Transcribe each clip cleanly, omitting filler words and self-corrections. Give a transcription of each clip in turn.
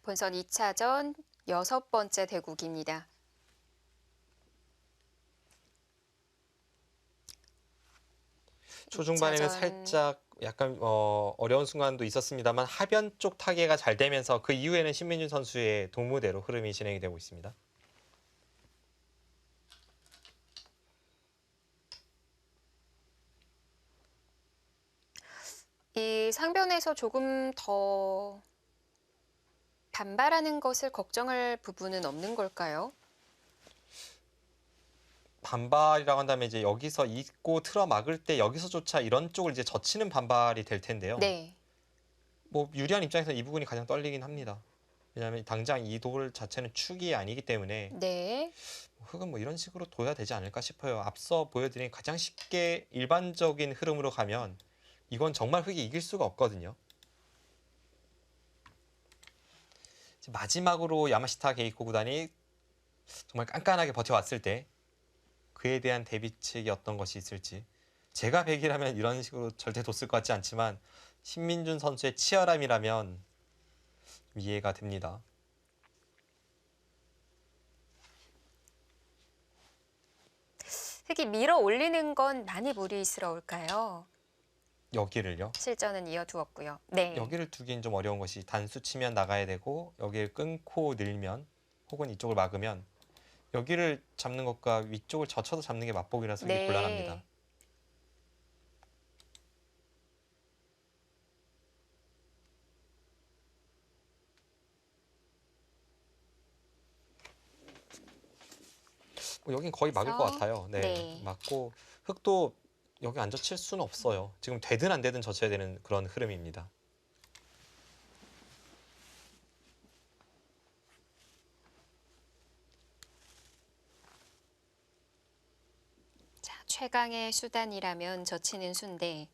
본선 2차전 6번째 대국입니다. 초중반에는 2차전. 살짝 약간 어려운 순간도 있었습니다만 하변 쪽 타개가 잘 되면서 그 이후에는 신민준 선수의 동무대로 흐름이 진행이 되고 있습니다. 이 상변에서 조금 더 반발하는 것을 걱정할 부분은 없는 걸까요? 반발이라고 한다면 이제 여기서 잇고 틀어 막을 때 여기서조차 이런 쪽을 이제 젖히는 반발이 될 텐데요. 네. 뭐 유리한 입장에서 이 부분이 가장 떨리긴 합니다. 왜냐하면 당장 이 돌 자체는 축이 아니기 때문에 네. 흙은 뭐 이런 식으로 둬야 되지 않을까 싶어요. 앞서 보여드린 가장 쉽게 일반적인 흐름으로 가면 이건 정말 흙이 이길 수가 없거든요. 마지막으로 야마시타 게이코 구단이 정말 깐깐하게 버텨왔을 때 그에 대한 대비책이 어떤 것이 있을지, 제가 100이라면 이런 식으로 절대 뒀을 것 같지 않지만 신민준 선수의 치열함이라면 좀 이해가 됩니다. 흙이 밀어 올리는 건 많이 무리스러울까요? 여기를요. 실전은 이어두었고요. 네. 여기를 두기엔 좀 어려운 것이 단수 치면 나가야 되고 여기를 끊고 늘면 혹은 이쪽을 막으면 여기를 잡는 것과 위쪽을 젖혀서 잡는 게 맞보기라서 이게 곤란합니다. 네. 여긴 거의 막을 것 같아요. 네, 네. 맞고 흙도 여기 안 젖힐 수는 없어요. 지금 되든 안 되든 젖혀야 되는 그런 흐름입니다. 자, 최강의 수단이라면 젖히는 수인데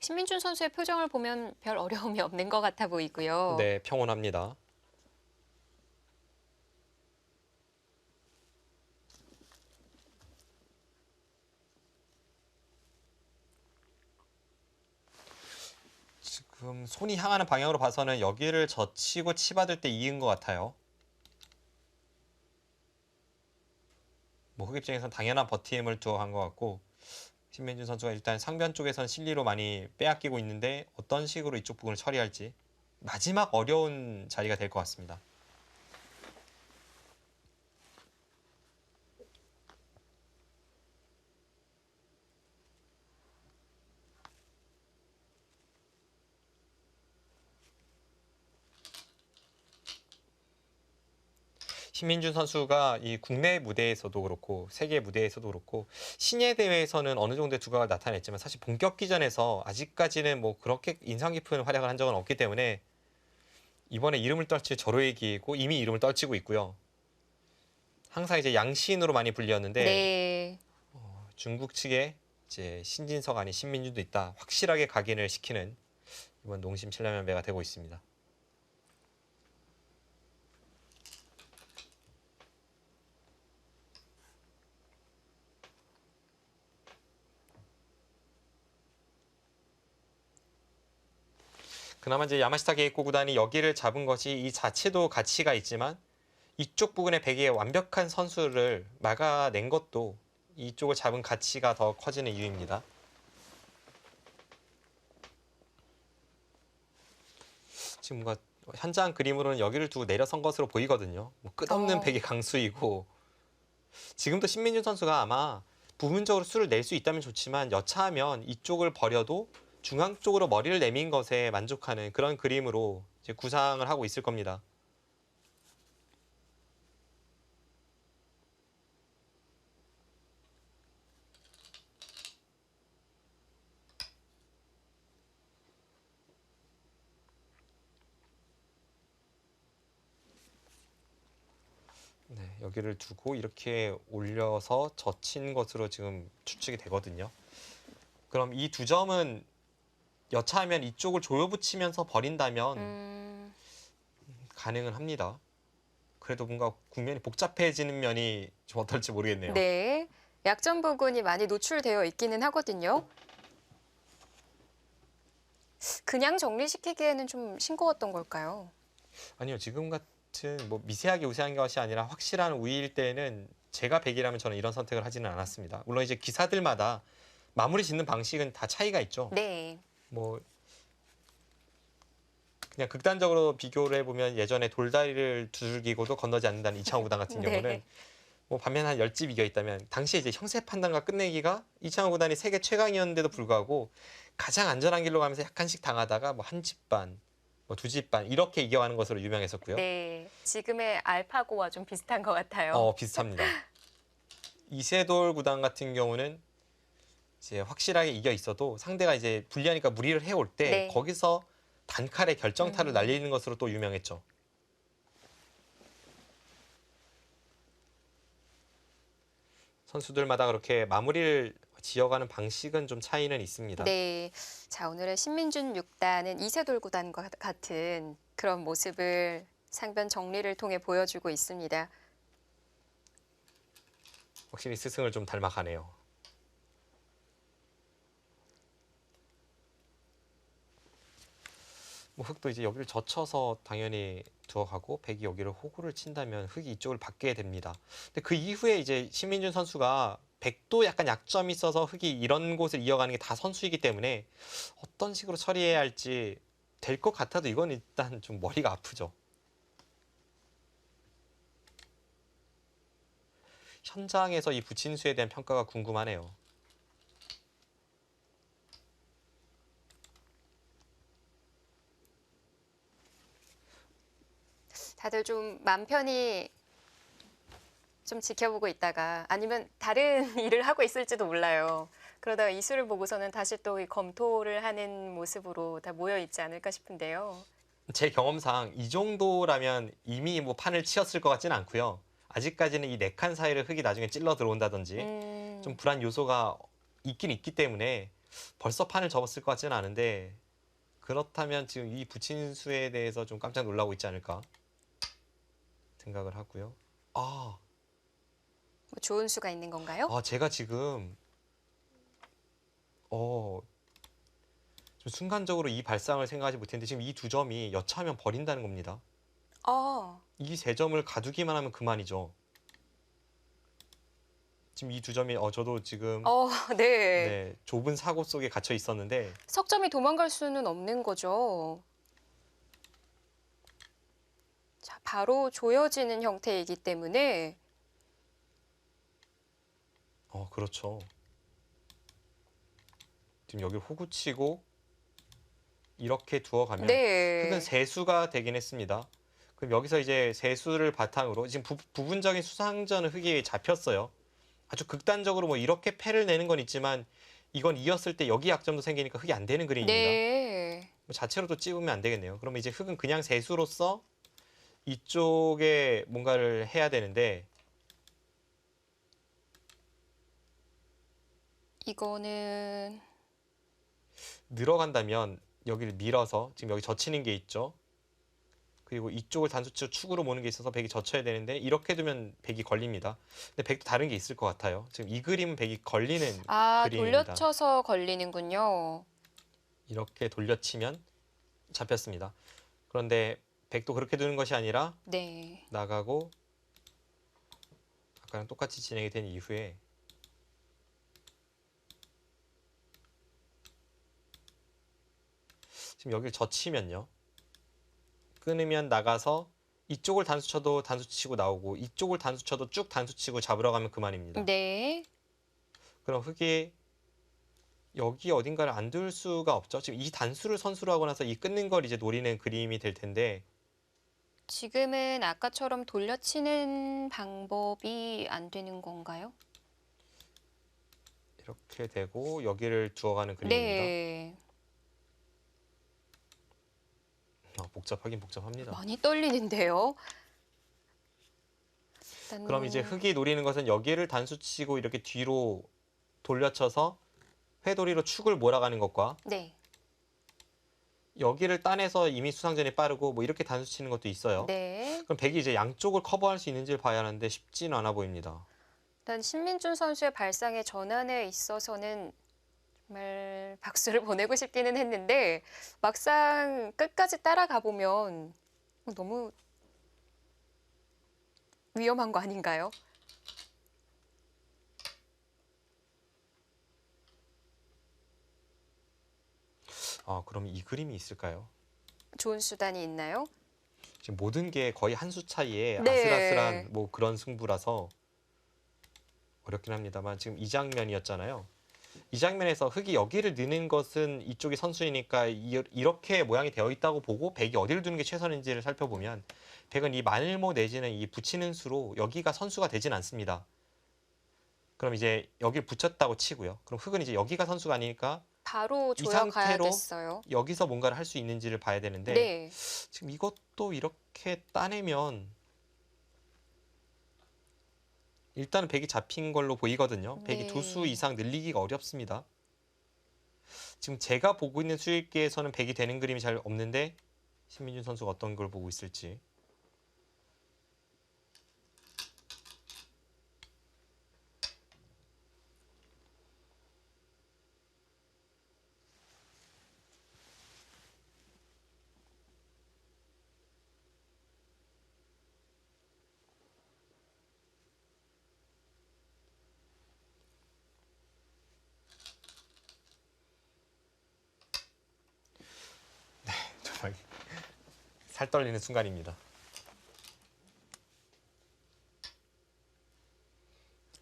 신민준 선수의 표정을 보면 별 어려움이 없는 것 같아 보이고요. 네, 평온합니다. 지금 손이 향하는 방향으로 봐서는 여기를 젖히고 치받을 때 이은 것 같아요. 뭐 흑 입장에서는 당연한 버팀을 두어간 것 같고 신민준 선수가 일단 상변 쪽에서는 실리로 많이 빼앗기고 있는데 어떤 식으로 이쪽 부분을 처리할지 마지막 어려운 자리가 될 것 같습니다. 신민준 선수가 이 국내 무대에서도 그렇고 세계 무대에서도 그렇고 신예 대회에서는 어느 정도의 두각을 나타냈지만 사실 본격기전에서 아직까지는 뭐 그렇게 인상 깊은 활약을 한 적은 없기 때문에 이번에 이름을 떨칠 절호의 기회고 이미 이름을 떨치고 있고요. 항상 이제 양신으로 많이 불리었는데 네. 중국 측에 이제 신진석 아닌 신민준도 있다 확실하게 각인을 시키는 이번 농심 칠라면배가 되고 있습니다. 그나마 이제 야마시타 게이코 구단이 여기를 잡은 것이 이 자체도 가치가 있지만 이쪽 부분의 배기에 완벽한 선수를 막아낸 것도 이쪽을 잡은 가치가 더 커지는 이유입니다. 지금 뭔가 현장 그림으로는 여기를 두고 내려선 것으로 보이거든요. 뭐 끝없는 배기 강수이고 지금도 신민준 선수가 아마 부분적으로 수를 낼 수 있다면 좋지만 여차하면 이쪽을 버려도 중앙 쪽으로 머리를 내민 것에 만족하는 그런 그림으로 이제 구상을 하고 있을 겁니다. 네, 여기를 두고 이렇게 올려서 젖힌 것으로 지금 추측이 되거든요. 그럼 이 두 점은 여차하면 이쪽을 조여붙이면서 버린다면 가능은 합니다. 그래도 뭔가 국면이 복잡해지는 면이 좀 어떨지 모르겠네요. 네. 약점 부분이 많이 노출되어 있기는 하거든요. 그냥 정리시키기에는 좀 싱거웠던 걸까요? 아니요, 지금 같은 뭐 미세하게 우세한 것이 아니라 확실한 우위일 때는 제가 100이라면 저는 이런 선택을 하지는 않았습니다. 물론 이제 기사들마다 마무리 짓는 방식은 다 차이가 있죠. 네. 뭐 그냥 극단적으로 비교를 해보면 예전에 돌다리를 두들기고도 건너지 않는다는 이창호 구단 같은 네. 경우는 뭐 반면 한 10집 이겨 있다면 당시에 이제 형세 판단과 끝내기가 이창호 구단이 세계 최강이었는데도 불구하고 가장 안전한 길로 가면서 약간씩 당하다가 뭐 한 집 반, 뭐 두 집 반 이렇게 이겨가는 것으로 유명했었고요. 네. 지금의 알파고와 좀 비슷한 것 같아요. 비슷합니다. 이세돌 구단 같은 경우는 이제 확실하게 이겨 있어도 상대가 이제 불리하니까 무리를 해올 때 네. 거기서 단칼에 결정타를 날리는 것으로 또 유명했죠. 선수들마다 그렇게 마무리를 지어가는 방식은 좀 차이는 있습니다. 네. 자, 오늘의 신민준 6단은 이세돌 구단과 같은 그런 모습을 상변 정리를 통해 보여주고 있습니다. 확실히 스승을 좀 닮아가네요. 뭐 흙도 이제 여기를 젖혀서 당연히 두어가고 백이 여기를 호구를 친다면 흙이 이쪽을 받게 됩니다. 근데 그 이후에 이제 신민준 선수가 백도 약간 약점이 있어서 흙이 이런 곳을 이어가는 게 다 선수이기 때문에 어떤 식으로 처리해야 할지 될 것 같아도 이건 일단 좀 머리가 아프죠. 현장에서 이 부친수에 대한 평가가 궁금하네요. 다들 좀 맘 편히 좀 지켜보고 있다가 아니면 다른 일을 하고 있을지도 몰라요. 그러다가 이 수를 보고서는 다시 또 이 검토를 하는 모습으로 다 모여 있지 않을까 싶은데요. 제 경험상 이 정도라면 이미 뭐 판을 치었을 것 같지는 않고요. 아직까지는 이 네 칸 사이를 흙이 나중에 찔러 들어온다든지 좀 불안 요소가 있긴 있기 때문에 벌써 판을 접었을 것 같지는 않은데 그렇다면 지금 이 부친수에 대해서 좀 깜짝 놀라고 있지 않을까 생각을 하고요. 뭐 좋은 수가 있는 건가요? 제가 지금 좀 순간적으로 이 발상을 생각하지 못했는데 지금 이 두 점이 여차하면 버린다는 겁니다. 이 세 점을 가두기만 하면 그만이죠. 지금 이 두 점이 저도 지금 네. 네, 좁은 사고 속에 갇혀 있었는데 석점이 도망갈 수는 없는 거죠. 자, 바로 조여지는 형태이기 때문에 그렇죠. 지금 여기 호구치고 이렇게 두어가면 네. 흙은 세수가 되긴 했습니다. 그럼 여기서 이제 세수를 바탕으로 지금 부분적인 수상전 흙이 잡혔어요. 아주 극단적으로 뭐 이렇게 패를 내는 건 있지만 이건 이었을 때 여기 약점도 생기니까 흙이 안 되는 그림입니다. 네. 뭐 자체로도 찝으면 안 되겠네요. 그러면 이제 흙은 그냥 세수로서 이쪽에 뭔가를 해야 되는데 이거는 늘어간다면 여기를 밀어서 지금 여기 젖히는 게 있죠. 그리고 이쪽을 단수치로 축으로 모는 게 있어서 백이 젖혀야 되는데 이렇게 두면 백이 걸립니다. 근데 백도 다른 게 있을 것 같아요. 지금 이 그림은 백이 걸리는 그림입니다. 돌려쳐서 걸리는군요. 이렇게 돌려치면 잡혔습니다. 그런데 백도 그렇게 두는 것이 아니라 네. 나가고 아까랑 똑같이 진행이 된 이후에 지금 여기를 젖히면요. 끊으면 나가서 이쪽을 단수 쳐도 단수 치고 나오고 이쪽을 단수 쳐도 쭉 단수 치고 잡으러 가면 그만입니다. 네. 그럼 흙이 여기 어딘가를 안 둘 수가 없죠. 지금 이 단수를 선수로 하고 나서 이 끊는 걸 이제 노리는 그림이 될 텐데 지금은 아까처럼 돌려치는 방법이 안 되는 건가요? 이렇게 되고 여기를 두어가는 그림입니다. 네. 복잡하긴 복잡합니다. 많이 떨리는데요. 그럼 이제 흙이 노리는 것은 여기를 단수 치고 이렇게 뒤로 돌려쳐서 회돌이로 축을 몰아가는 것과 네. 여기를 따내서 이미 수상전이 빠르고 뭐 이렇게 단수 치는 것도 있어요. 네. 그럼 백이 이제 양쪽을 커버할 수 있는지를 봐야 하는데 쉽지는 않아 보입니다. 일단 신민준 선수의 발상의 전환에 있어서는 정말 박수를 보내고 싶기는 했는데 막상 끝까지 따라가 보면 너무 위험한 거 아닌가요? 그럼 이 그림이 있을까요? 좋은 수단이 있나요? 지금 모든 게 거의 한 수 차이에 네. 아슬아슬한 뭐 그런 승부라서 어렵긴 합니다만 지금 이 장면이었잖아요. 이 장면에서 흑이 여기를 넣는 것은 이쪽이 선수이니까 이렇게 모양이 되어 있다고 보고 백이 어디를 두는 게 최선인지를 살펴보면 백은 이 마늘모 내지는 이 붙이는 수로 여기가 선수가 되진 않습니다. 그럼 이제 여기를 붙였다고 치고요. 그럼 흑은 이제 여기가 선수가 아니니까 바로 이 상태로 조여가야겠어요. 여기서 뭔가를 할 수 있는지를 봐야 되는데 네. 지금 이것도 이렇게 따내면 일단은 백이 잡힌 걸로 보이거든요. 백이 두 수 네. 이상 늘리기가 어렵습니다. 지금 제가 보고 있는 수익계에서는 백이 되는 그림이 잘 없는데 신민준 선수가 어떤 걸 보고 있을지. 정말 살 떨리는 순간입니다.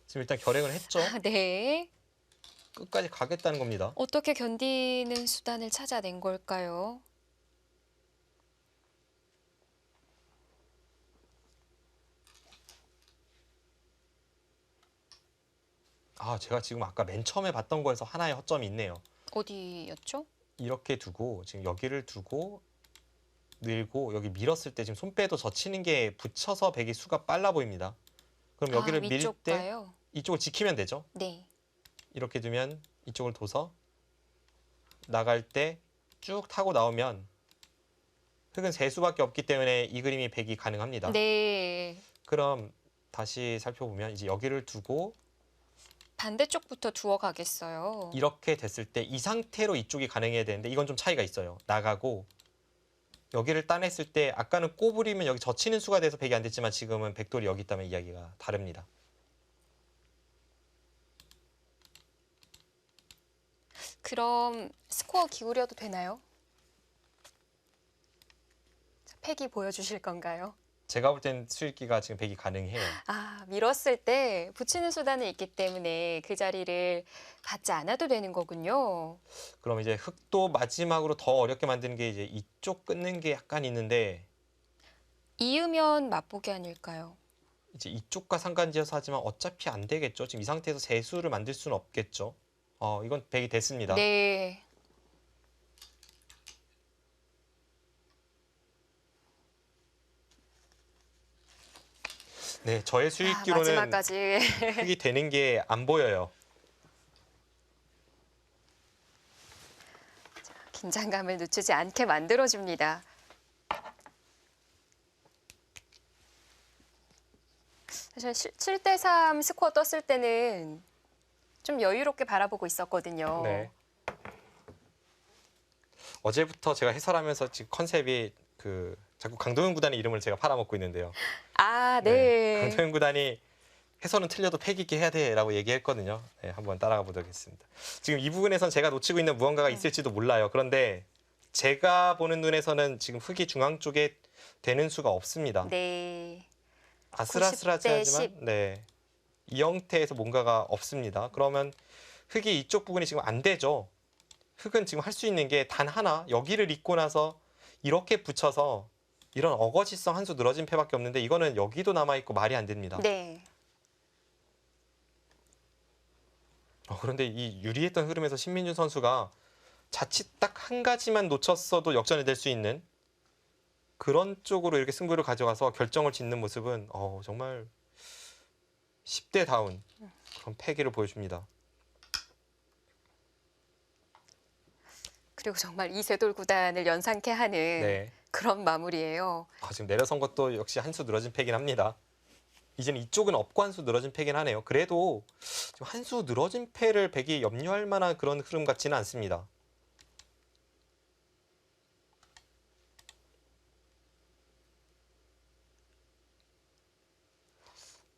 지금 일단 결행을 했죠. 네. 끝까지 가겠다는 겁니다. 어떻게 견디는 수단을 찾아낸 걸까요? 제가 지금 아까 맨 처음에 봤던 거에서 하나의 허점이 있네요. 어디였죠? 이렇게 두고 지금 여기를 두고 밀고 여기 밀었을 때 지금 손빼도 젖히는 게 붙여서 백이 수가 빨라 보입니다. 그럼 여기를 밀 때 위쪽가요? 이쪽을 지키면 되죠. 네. 이렇게 두면 이쪽을 둬서 나갈 때 쭉 타고 나오면 흑은 세 수밖에 없기 때문에 이 그림이 백이 가능합니다. 네. 그럼 다시 살펴보면 이제 여기를 두고 반대쪽부터 두어 가겠어요. 이렇게 됐을 때 이 상태로 이쪽이 가능해야 되는데 이건 좀 차이가 있어요. 나가고 여기를 따냈을 때 아까는 꼬부리면 여기 젖히는 수가 돼서 백이 안 됐지만 지금은 백돌이 여기 있다면 이야기가 다릅니다. 그럼 스코어 기울여도 되나요? 자, 팩이 보여주실 건가요? 제가 볼 땐 수익기가 지금 백이 가능해요. 밀었을 때 붙이는 수단이 있기 때문에 그 자리를 받지 않아도 되는 거군요. 그럼 이제 흑도 마지막으로 더 어렵게 만드는 게 이제 이쪽 끊는 게 약간 있는데 이으면 맛보기 아닐까요? 이제 이쪽과 상관지어서 하지만 어차피 안 되겠죠. 지금 이 상태에서 세수를 만들 수는 없겠죠. 이건 백이 됐습니다. 네. 네, 저의 수익기로는 마지막까지 흑이 되는 게 안 보여요. 긴장감을 늦추지 않게 만들어줍니다. 사실 7대3 스코어 떴을 때는 좀 여유롭게 바라보고 있었거든요. 네. 어제부터 제가 해설하면서 지금 컨셉이 자꾸 강동현 구단의 이름을 제가 팔아먹고 있는데요. 네. 강동현 구단이 해설은 틀려도 패기 있게 해야 돼라고 얘기했거든요. 네, 한번 따라가 보도록 하겠습니다. 지금 이 부분에선 제가 놓치고 있는 무언가가 있을지도 몰라요. 그런데 제가 보는 눈에서는 지금 흑이 중앙 쪽에 되는 수가 없습니다. 네. 아슬아슬하지 90대 하지만 네, 이 형태에서 뭔가가 없습니다. 그러면 흑이 이쪽 부분이 지금 안 되죠. 흑은 지금 할 수 있는 게 단 하나 여기를 잇고 나서 이렇게 붙여서 이런 어거지성 한 수 늘어진 패밖에 없는데 이거는 여기도 남아있고 말이 안 됩니다. 네. 그런데 이 유리했던 흐름에서 신민준 선수가 자칫 딱 한 가지만 놓쳤어도 역전이 될 수 있는 그런 쪽으로 이렇게 승부를 가져가서 결정을 짓는 모습은 정말 10대 다운 그런 패기를 보여줍니다. 그리고 정말 이세돌 구단을 연상케 하는 네. 그런 마무리예요. 지금 내려선 것도 역시 한 수 늘어진 패긴 합니다. 이제는 이쪽은 없고 한 수 늘어진 패긴 하네요. 그래도 지금 한 수 늘어진 패를 백이 염려할 만한 그런 흐름 같지는 않습니다.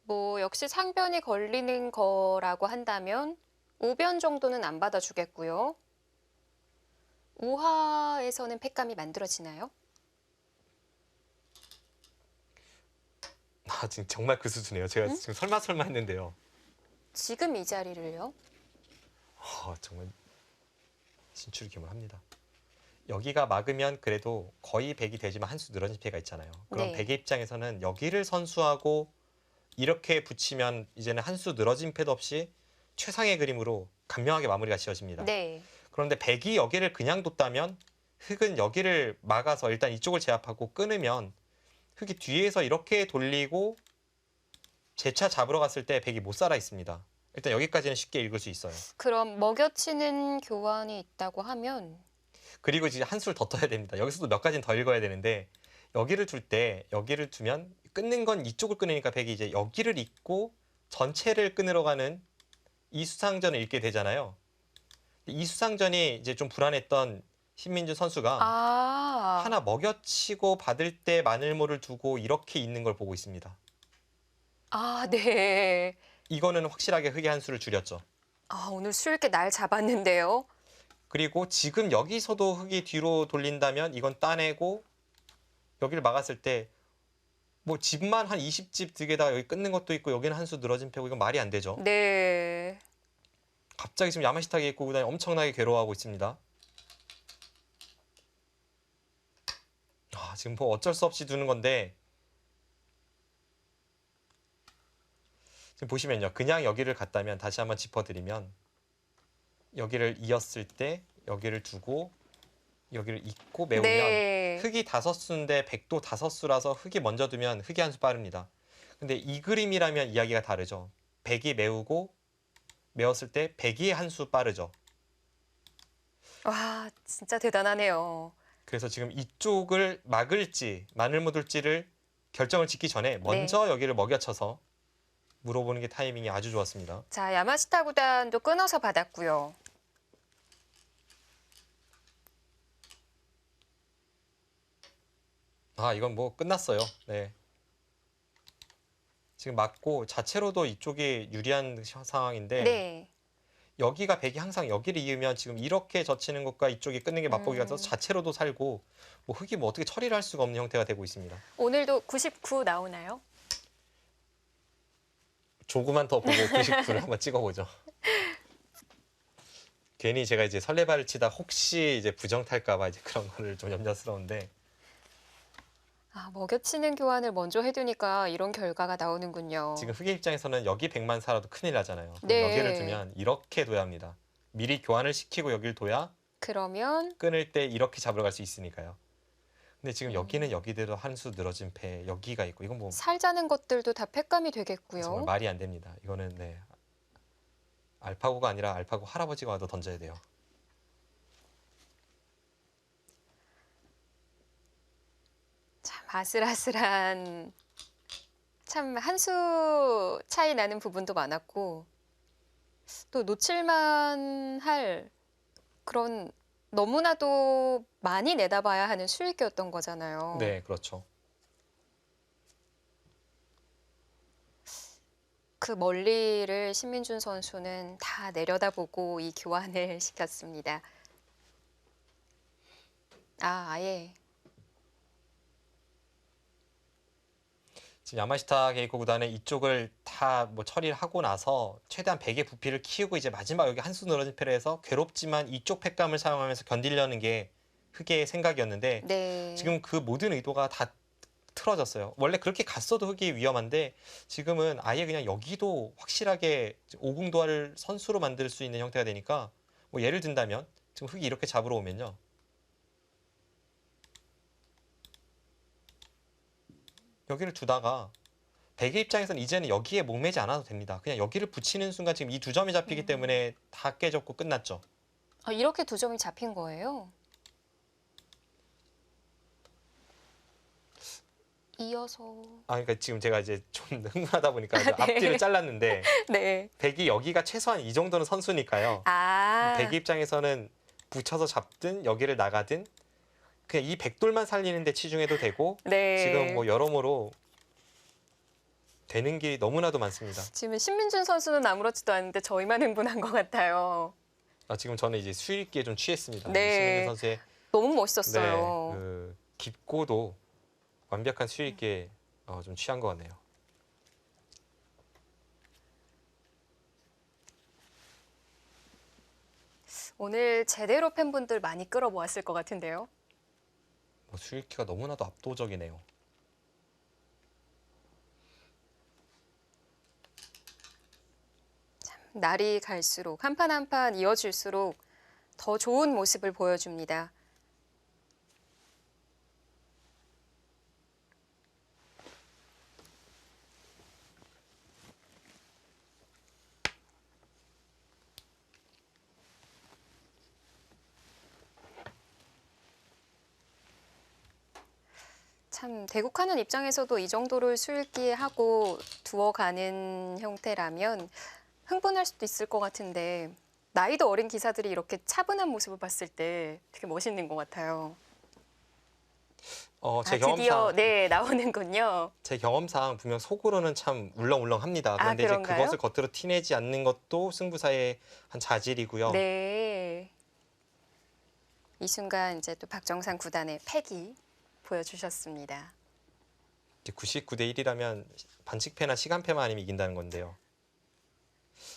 뭐 역시 상변이 걸리는 거라고 한다면 우변 정도는 안 받아주겠고요. 우하에서는 팩감이 만들어지나요? 아, 지금 정말 그 수준이에요. 제가 응? 지금 설마 했는데요. 지금 이 자리를요? 정말 진출이 기문합니다. 여기가 막으면 그래도 거의 백이 되지만 한 수 늘어진 패가 있잖아요. 그럼 네. 백의 입장에서는 여기를 선수하고 이렇게 붙이면 이제는 한 수 늘어진 패도 없이 최상의 그림으로 간명하게 마무리가 지어집니다. 네. 그런데 백이 여기를 그냥 뒀다면 흑은 여기를 막아서 일단 이쪽을 제압하고 끊으면 흑이 뒤에서 이렇게 돌리고 재차 잡으러 갔을 때 백이 못 살아 있습니다. 일단 여기까지는 쉽게 읽을 수 있어요. 그럼 먹여치는 교환이 있다고 하면 그리고 이제 한 수를 더 떠야 됩니다. 여기서도 몇 가지는 더 읽어야 되는데 여기를 둘 때 여기를 두면 끊는 건 이쪽을 끊으니까 백이 이제 여기를 읽고 전체를 끊으러 가는 이 수상전을 읽게 되잖아요. 이 수상전이 이제 좀 불안했던 신민준 선수가 하나 먹여치고 받을 때 마늘모를 두고 이렇게 있는 걸 보고 있습니다. 네. 이거는 확실하게 흑의 한 수를 줄였죠. 오늘 수있게 날 잡았는데요. 그리고 지금 여기서도 흑이 뒤로 돌린다면 이건 따내고 여기를 막았을 때 뭐 집만 한 20집 득에다가 여기 끊는 것도 있고 여기는 한 수 늘어진 패고 이건 말이 안 되죠. 네. 갑자기 지금 야마시타 게이코구단이 엄청나게 괴로워하고 있습니다. 지금 뭐 어쩔 수 없이 두는 건데 지금 보시면요. 그냥 여기를 갔다면 다시 한번 짚어드리면 여기를 이었을 때 여기를 두고 여기를 잇고 메우면 네. 흑이 5수인데 백도 5수라서 흑이 먼저 두면 흑이 한 수 빠릅니다. 근데 이 그림이라면 이야기가 다르죠. 백이 메우고 메웠을 때 백이 한 수 빠르죠. 와, 진짜 대단하네요. 그래서 지금 이쪽을 막을지 마늘 묻을지를 결정을 짓기 전에 먼저 여기를 먹여쳐서 물어보는 게 타이밍이 아주 좋았습니다. 자, 야마시타 구단도 끊어서 받았고요. 이건 뭐 끝났어요. 네. 지금 맞고 자체로도 이쪽이 유리한 상황인데 네. 여기가 백이 항상 여기를 이으면 지금 이렇게 젖히는 것과 이쪽이 끊는 게 맞보기가 돼서 자체로도 살고 뭐 흑이 뭐 어떻게 처리를 할 수가 없는 형태가 되고 있습니다. 오늘도 99 나오나요? 조금만 더 보고 99를 한번 찍어보죠. 괜히 제가 이제 설레발을 치다 혹시 이제 부정 탈까봐 이제 그런 거를 좀 염려스러운데 먹여치는 교환을 먼저 해두니까 이런 결과가 나오는군요. 지금 흑의 입장에서는 여기 100만 살아도 큰일 나잖아요. 네. 여기를 두면 이렇게 둬야 합니다. 미리 교환을 시키고 여기를 둬야 그러면 끊을 때 이렇게 잡으러 갈 수 있으니까요. 근데 지금 여기는 여기대로 한 수 늘어진 패 여기가 있고 이건 뭐 살자는 것들도 다 팩감이 정말 되겠고요. 말이 안 됩니다. 이거는 네. 알파고가 아니라 알파고 할아버지가 와도 던져야 돼요. 참 아슬아슬한 참 한 수 차이 나는 부분도 많았고 또 놓칠만 할 그런 너무나도 많이 내다봐야 하는 수익이었던 거잖아요. 네, 그렇죠. 그 멀리를 신민준 선수는 다 내려다보고 이 교환을 시켰습니다. 아예 지금 야마시타 게이코 구단은 이쪽을 다 뭐 처리를 하고 나서 최대한 백의 부피를 키우고 이제 마지막 여기 한 수 늘어진 패를 해서 괴롭지만 이쪽 팩감을 사용하면서 견디려는 게 흑의 생각이었는데 네. 지금 그 모든 의도가 다 틀어졌어요. 원래 그렇게 갔어도 흑이 위험한데 지금은 아예 그냥 여기도 확실하게 오궁도화를 선수로 만들 수 있는 형태가 되니까 뭐 예를 든다면 지금 흑이 이렇게 잡으러 오면요. 여기를 두다가 백의 입장에서는 이제는 여기에 목매지 않아도 됩니다. 그냥 여기를 붙이는 순간 지금 이 두 점이 잡히기 때문에 다 깨졌고 끝났죠. 이렇게 두 점이 잡힌 거예요? 이어서 그러니까 지금 제가 이제 좀 흥분하다 보니까 이제 네. 앞뒤를 잘랐는데 네. 백이 여기가 최소한 이 정도는 선수니까요. 아, 백의 입장에서는 붙여서 잡든 여기를 나가든 그냥 이 백돌만 살리는데 치중해도 되고 지금 네. 뭐 여러모로 되는 길이 너무나도 많습니다. 지금 신민준 선수는 아무렇지도 않은데 저희만 흥분한 것 같아요. 지금 저는 이제 수익기에 좀 취했습니다. 네. 신민준 선수의 너무 네, 멋있었어요. 그 깊고도 완벽한 수익기에 좀 취한 것 같네요. 오늘 제대로 팬분들 많이 끌어모았을 것 같은데요. 수익기가 너무나도 압도적이네요. 날이 갈수록 한 판 한 판 이어질수록 더 좋은 모습을 보여줍니다. 참 대국하는 입장에서도 이 정도를 수읽기에 하고 두어가는 형태라면 흥분할 수도 있을 것 같은데 나이도 어린 기사들이 이렇게 차분한 모습을 봤을 때 되게 멋있는 것 같아요. 제 드디어 경험상 네 나오는군요. 제 경험상 분명 속으로는 참 울렁울렁합니다. 그런데 이제 그런가요? 그것을 겉으로 티내지 않는 것도 승부사의 한 자질이고요. 네. 이 순간 이제 또 박정상 구단의 패기 보여주셨습니다. 이제 99대 1이라면 반칙패나 시간패만 아니면 이긴다는 건데요.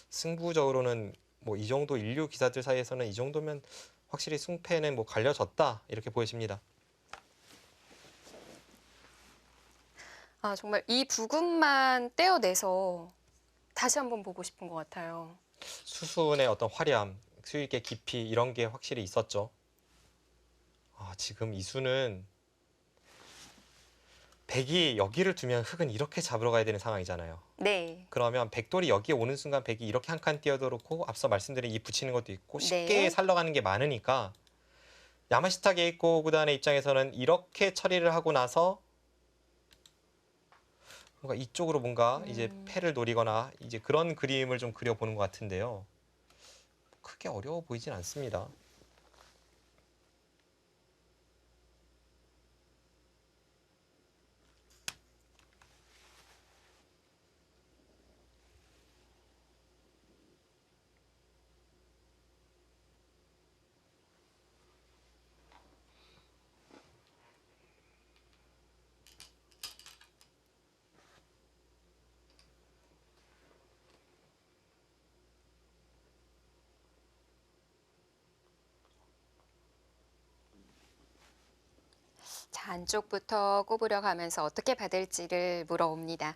승부적으로는 뭐 이 정도 인류 기사들 사이에서는 이 정도면 확실히 승패는 뭐 갈려졌다 이렇게 보여집니다. 정말 이 부분만 떼어내서 다시 한번 보고 싶은 것 같아요. 수순의 어떤 화려함, 수익의 깊이 이런 게 확실히 있었죠. 지금 이 수는 백이 여기를 두면 흑은 이렇게 잡으러 가야 되는 상황이잖아요. 네. 그러면 백돌이 여기에 오는 순간 백이 이렇게 한 칸 뛰어들었고 앞서 말씀드린 이 붙이는 것도 있고 쉽게 네. 살러가는 게 많으니까 야마시타 게이코 구단의 입장에서는 이렇게 처리를 하고 나서 뭔가 이쪽으로 뭔가 이제 패를 노리거나 이제 그런 그림을 좀 그려보는 것 같은데요. 크게 어려워 보이진 않습니다. 자, 안쪽부터 꼽으려 가면서 어떻게 받을지를 물어옵니다.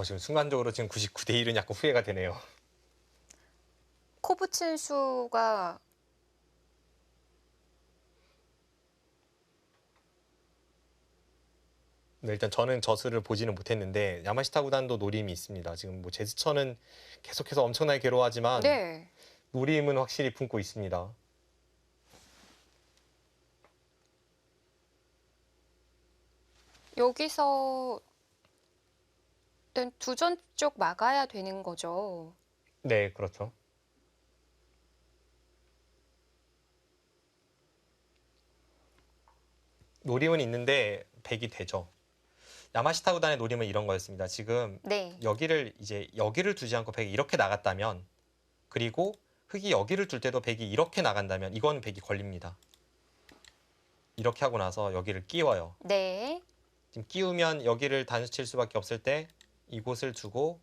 지금 순간적으로 지금 99대 1은 약간 후회가 되네요. 코 붙인 수가 네, 일단 저는 저수를 보지는 못했는데 야마시타 구단도 노림이 있습니다. 지금 뭐 제스처는 계속해서 엄청나게 괴로워하지만 네. 노림은 확실히 품고 있습니다. 여기서 일단 두전 쪽 막아야 되는 거죠. 네, 그렇죠. 노림은 있는데 백이 되죠. 야마시타 구단의 노림은 이런 거였습니다. 지금 네. 여기를 두지 않고 백이 이렇게 나갔다면 그리고 흑이 여기를 둘 때도 백이 이렇게 나간다면 이건 백이 걸립니다. 이렇게 하고 나서 여기를 끼워요. 네. 지금 끼우면 여기를 단수 칠 수밖에 없을 때 이곳을 두고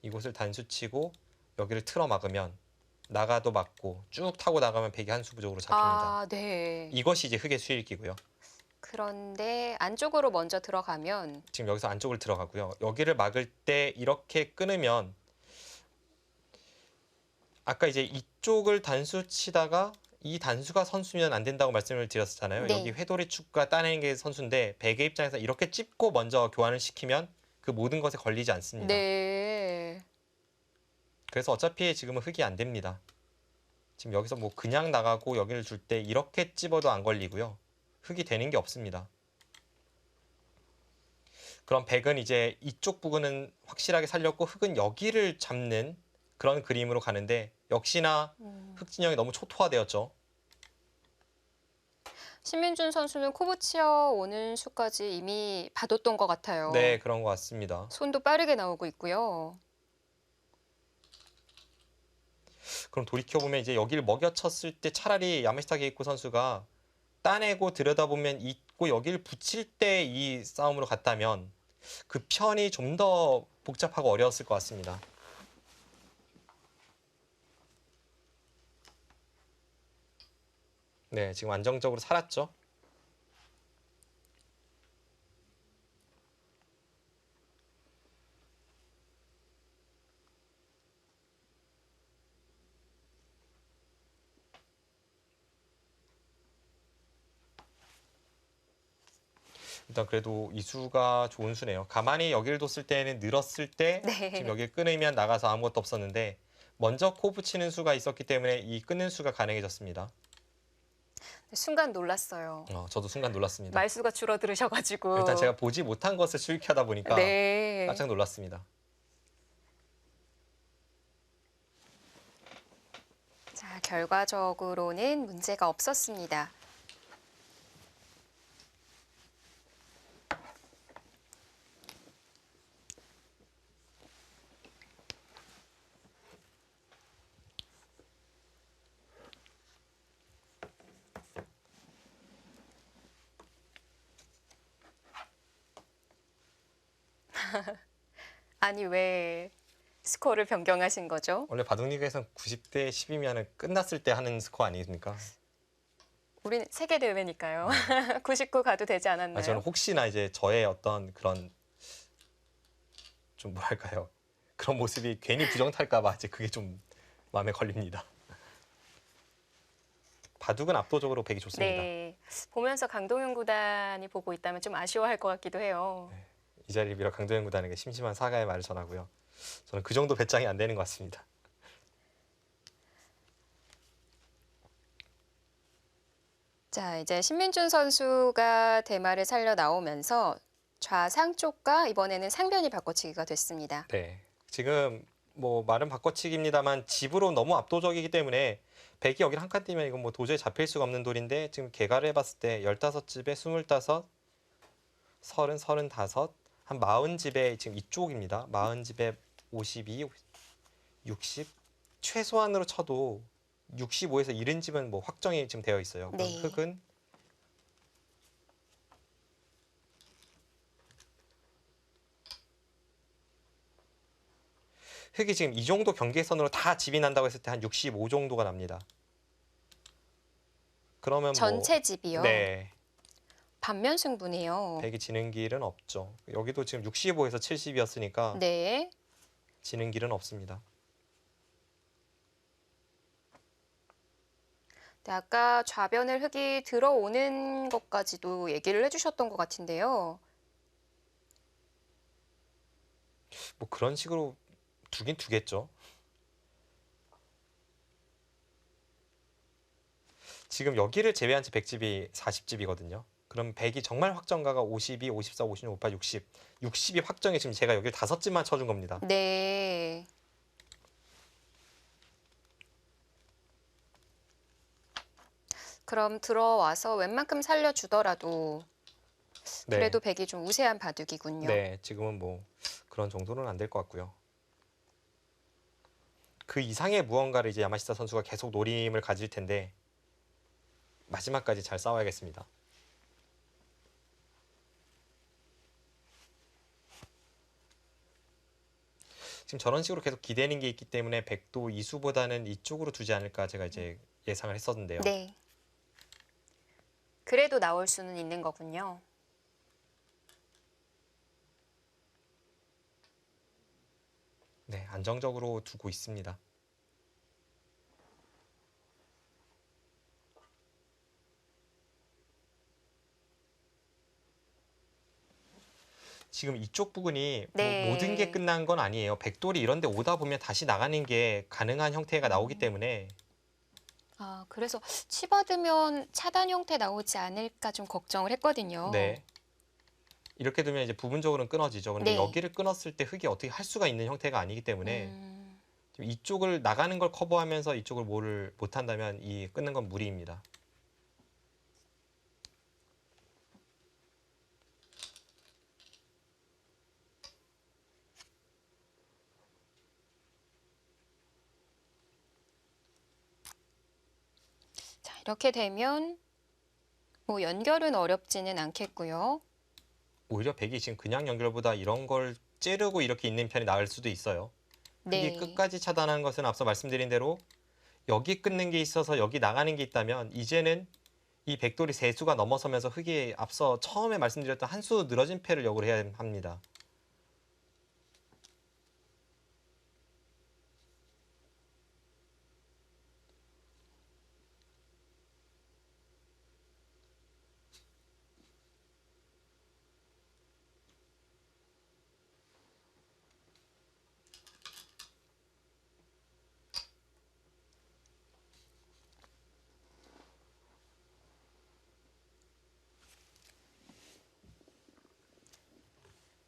이곳을 단수 치고 여기를 틀어 막으면 나가도 막고 쭉 타고 나가면 백이 한 수 부족으로 잡힙니다. 네. 이것이 이제 흑의 수익이고요. 그런데 안쪽으로 먼저 들어가면 지금 여기서 안쪽을 들어가고요. 여기를 막을 때 이렇게 끊으면 아까 이제 이쪽을 단수 치다가 이 단수가 선수면 안 된다고 말씀을 드렸잖아요. 네. 여기 회돌이 축과 따내는 게 선수인데 백의 입장에서 이렇게 찝고 먼저 교환을 시키면 그 모든 것에 걸리지 않습니다. 네. 그래서 어차피 지금은 흙이 안 됩니다. 지금 여기서 뭐 그냥 나가고 여기를 줄 때 이렇게 찝어도 안 걸리고요. 흙이 되는 게 없습니다. 그럼 백은 이제 이쪽 부분은 확실하게 살렸고 흙은 여기를 잡는 그런 그림으로 가는데 역시나 흙 진영이 너무 초토화되었죠. 신민준 선수는 코 붙여 오는 수까지 이미 봐뒀던 것 같아요. 네, 그런 것 같습니다. 손도 빠르게 나오고 있고요. 그럼 돌이켜보면 이제 여기를 먹여쳤을 때 차라리 야마시타 게이코 선수가 따내고 들여다보면 있고 여기를 붙일 때 이 싸움으로 갔다면 그 편이 좀 더 복잡하고 어려웠을 것 같습니다. 네, 지금 안정적으로 살았죠. 일단 그래도 이 수가 좋은 수네요. 가만히 여기를 뒀을 때는 늘었을 때 네. 지금 여기를 끊으면 나가서 아무것도 없었는데 먼저 코 붙이는 수가 있었기 때문에 이 끊는 수가 가능해졌습니다. 순간 놀랐어요. 저도 순간 놀랐습니다. 말수가 줄어들으셔가지고. 일단 제가 보지 못한 것을 수익하다 보니까 네. 깜짝 놀랐습니다. 자, 결과적으로는 문제가 없었습니다. 아니, 왜 스코어를 변경하신 거죠? 원래 바둑리그에서는 90대 10이면 끝났을 때 하는 스코어 아닙니까? 우리는 세계 대회니까요. 99 가도 되지 않았나요? 저는 혹시나 이제 저의 어떤 그런 좀 뭐랄까요? 그런 모습이 괜히 부정탈까 봐 이제 그게 좀 마음에 걸립니다. 바둑은 압도적으로 백이 좋습니다. 네. 보면서 강동윤 구단이 보고 있다면 좀 아쉬워할 것 같기도 해요. 네. 이 자리를 빌어 강도현 구단에게 심심한 사과의 말을 전하고요. 저는 그 정도 배짱이 안 되는 것 같습니다. 자, 이제 신민준 선수가 대마를 살려 나오면서 좌상 쪽과 이번에는 상변이 바꿔치기가 됐습니다. 네. 지금 뭐 말은 바꿔치기입니다만 집으로 너무 압도적이기 때문에 백이 여기를 한 칸 뛰면 이건 뭐 도저히 잡힐 수가 없는 돌인데 지금 개가를 해봤을 때 15집에 25, 30, 35, 한 40집에 지금 이쪽입니다. 40집에 52, 60 최소한으로 쳐도 65에서 70집은 뭐 확정이 지금 되어 있어요. 그럼 네. 흙은 흙이 지금 이 정도 경계선으로 다 집이 난다고 했을 때 한 65 정도가 납니다. 그러면 전체 집이요. 네, 반면 승부네요. 백이 지는 길은 없죠. 여기도 지금 65에서 70이었으니까 네. 지는 길은 없습니다. 네, 아까 좌변을 흙이 들어오는 것까지도 얘기를 해주셨던 것 같은데요. 뭐 그런 식으로 두긴 두겠죠. 지금 여기를 제외한 채 100집이 40집이거든요. 그럼 100이 정말 확정가가 52, 54, 56, 58, 60. 60이 확정이 지금 제가 여기를 5집만 쳐준 겁니다. 네. 그럼 들어와서 웬만큼 살려주더라도 네. 그래도 백이 좀 우세한 바둑이군요. 네, 지금은 뭐 그런 정도는 안 될 것 같고요. 그 이상의 무언가를 이제 야마시타 선수가 계속 노림을 가질 텐데 마지막까지 잘 싸워야겠습니다. 지금 저런 식으로 계속 기대는 게 있기 때문에 백도 이수보다는 이쪽으로 두지 않을까 제가 이제 예상을 했었는데요. 네. 그래도 나올 수는 있는 거군요. 네, 안정적으로 두고 있습니다. 지금 이쪽 부분이 뭐 네. 모든 게 끝난 건 아니에요. 백돌이 이런 데 오다 보면 다시 나가는 게 가능한 형태가 나오기 때문에 아, 그래서 치받으면 차단 형태 나오지 않을까 좀 걱정을 했거든요. 네. 이렇게 되면 이제 부분적으로는 끊어지죠. 근데 네. 여기를 끊었을 때 흙이 어떻게 할 수가 있는 형태가 아니기 때문에 음, 지금 이쪽을 나가는 걸 커버하면서 이쪽을 뭐를 못한다면 이 끊는 건 무리입니다. 자, 이렇게 되면 뭐 연결은 어렵지는 않겠고요. 오히려 백이 지금 그냥 연결보다 이런 걸 찌르고 이렇게 있는 편이 나을 수도 있어요. 흙이 네. 끝까지 차단하는 것은 앞서 말씀드린 대로 여기 끊는 게 있어서 여기 나가는 게 있다면 이제는 이 백돌이 세수가 넘어서면서 흙이 앞서 처음에 말씀드렸던 한 수 늘어진 패를 역으로 해야 합니다.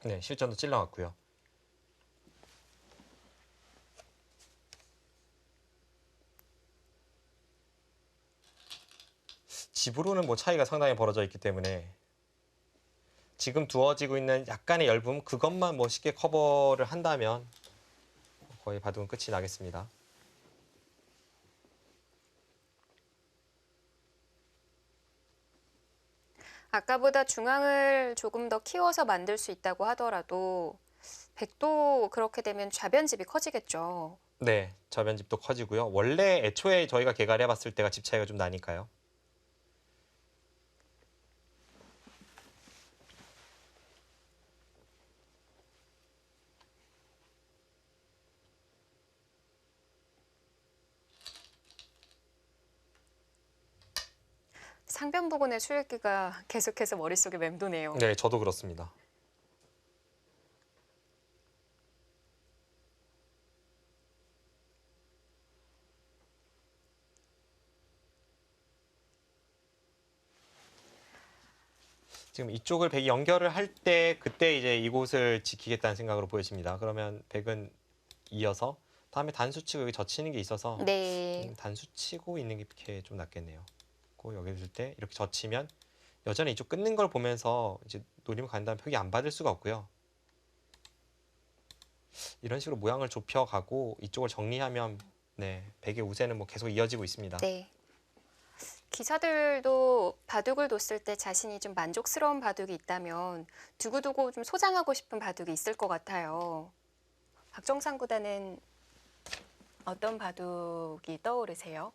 네, 실전도 찔러갔고요. 집으로는 뭐 차이가 상당히 벌어져 있기 때문에 지금 두어지고 있는 약간의 엷음 그것만 뭐 쉽게 커버를 한다면 거의 바둑은 끝이 나겠습니다. 아까보다 중앙을 조금 더 키워서 만들 수 있다고 하더라도 백도 그렇게 되면 좌변집이 커지겠죠. 네, 저변집도 커지고요. 원래 애초에 저희가 개발해 봤을 때가 집 차이가 좀 나니까요. 상변 부분의 수일기가 계속해서 머릿속에 맴도네요. 네, 저도 그렇습니다. 지금 이쪽을 백이 연결을 할 때 그때 이제 이곳을 지키겠다는 생각으로 보여집니다. 그러면 백은 이어서 다음에 단수 치고 여기 젖히는 게 있어서 네. 단수 치고 있는 게 좀 낫겠네요. 고 여기 둘 때 이렇게 젖히면 여전히 이쪽 끊는 걸 보면서 이제 노리면 간다면 벽이 안 받을 수가 없고요. 이런 식으로 모양을 좁혀가고 이쪽을 정리하면 네, 백의 우세는 뭐 계속 이어지고 있습니다. 네. 기사들도 바둑을 뒀을 때 자신이 좀 만족스러운 바둑이 있다면 두고두고 좀 소장하고 싶은 바둑이 있을 것 같아요. 박정상 구단은 어떤 바둑이 떠오르세요?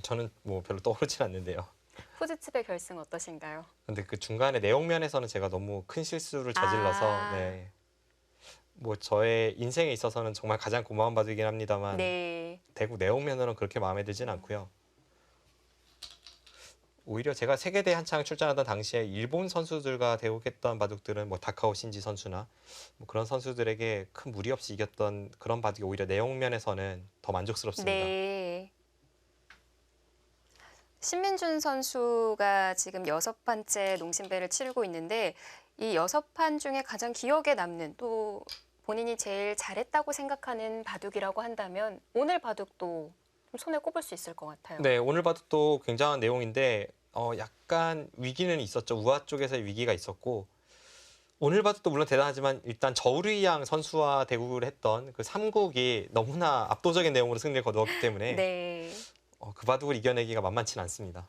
저는 뭐 별로 떠오르진 않는데요. 포즈츠의 결승 어떠신가요? 근데 그 중간에 내용 면에서는 제가 너무 큰 실수를 저질러서 아. 네. 뭐 저의 인생에 있어서는 정말 가장 고마운 바둑이긴 합니다만 네. 대구 내용 면으로는 그렇게 마음에 들진 않고요. 오히려 제가 세계대회 한창 출전하던 당시에 일본 선수들과 대국했던 바둑들은 뭐 다카오 신지 선수나 뭐 그런 선수들에게 큰 무리 없이 이겼던 그런 바둑이 오히려 내용 면에서는 더 만족스럽습니다. 네. 신민준 선수가 지금 6판째 농심배를 치르고 있는데 이 6판 중에 가장 기억에 남는 또 본인이 제일 잘했다고 생각하는 바둑이라고 한다면 오늘 바둑도 좀 손에 꼽을 수 있을 것 같아요. 네, 오늘 바둑도 굉장한 내용인데 약간 위기는 있었죠. 우아 쪽에서의 위기가 있었고 오늘 바둑도 물론 대단하지만 일단 저우르이양 선수와 대국을 했던 그 3국이 너무나 압도적인 내용으로 승리를 거두었기 때문에 네. 그 바둑을 이겨내기가 만만치는 않습니다.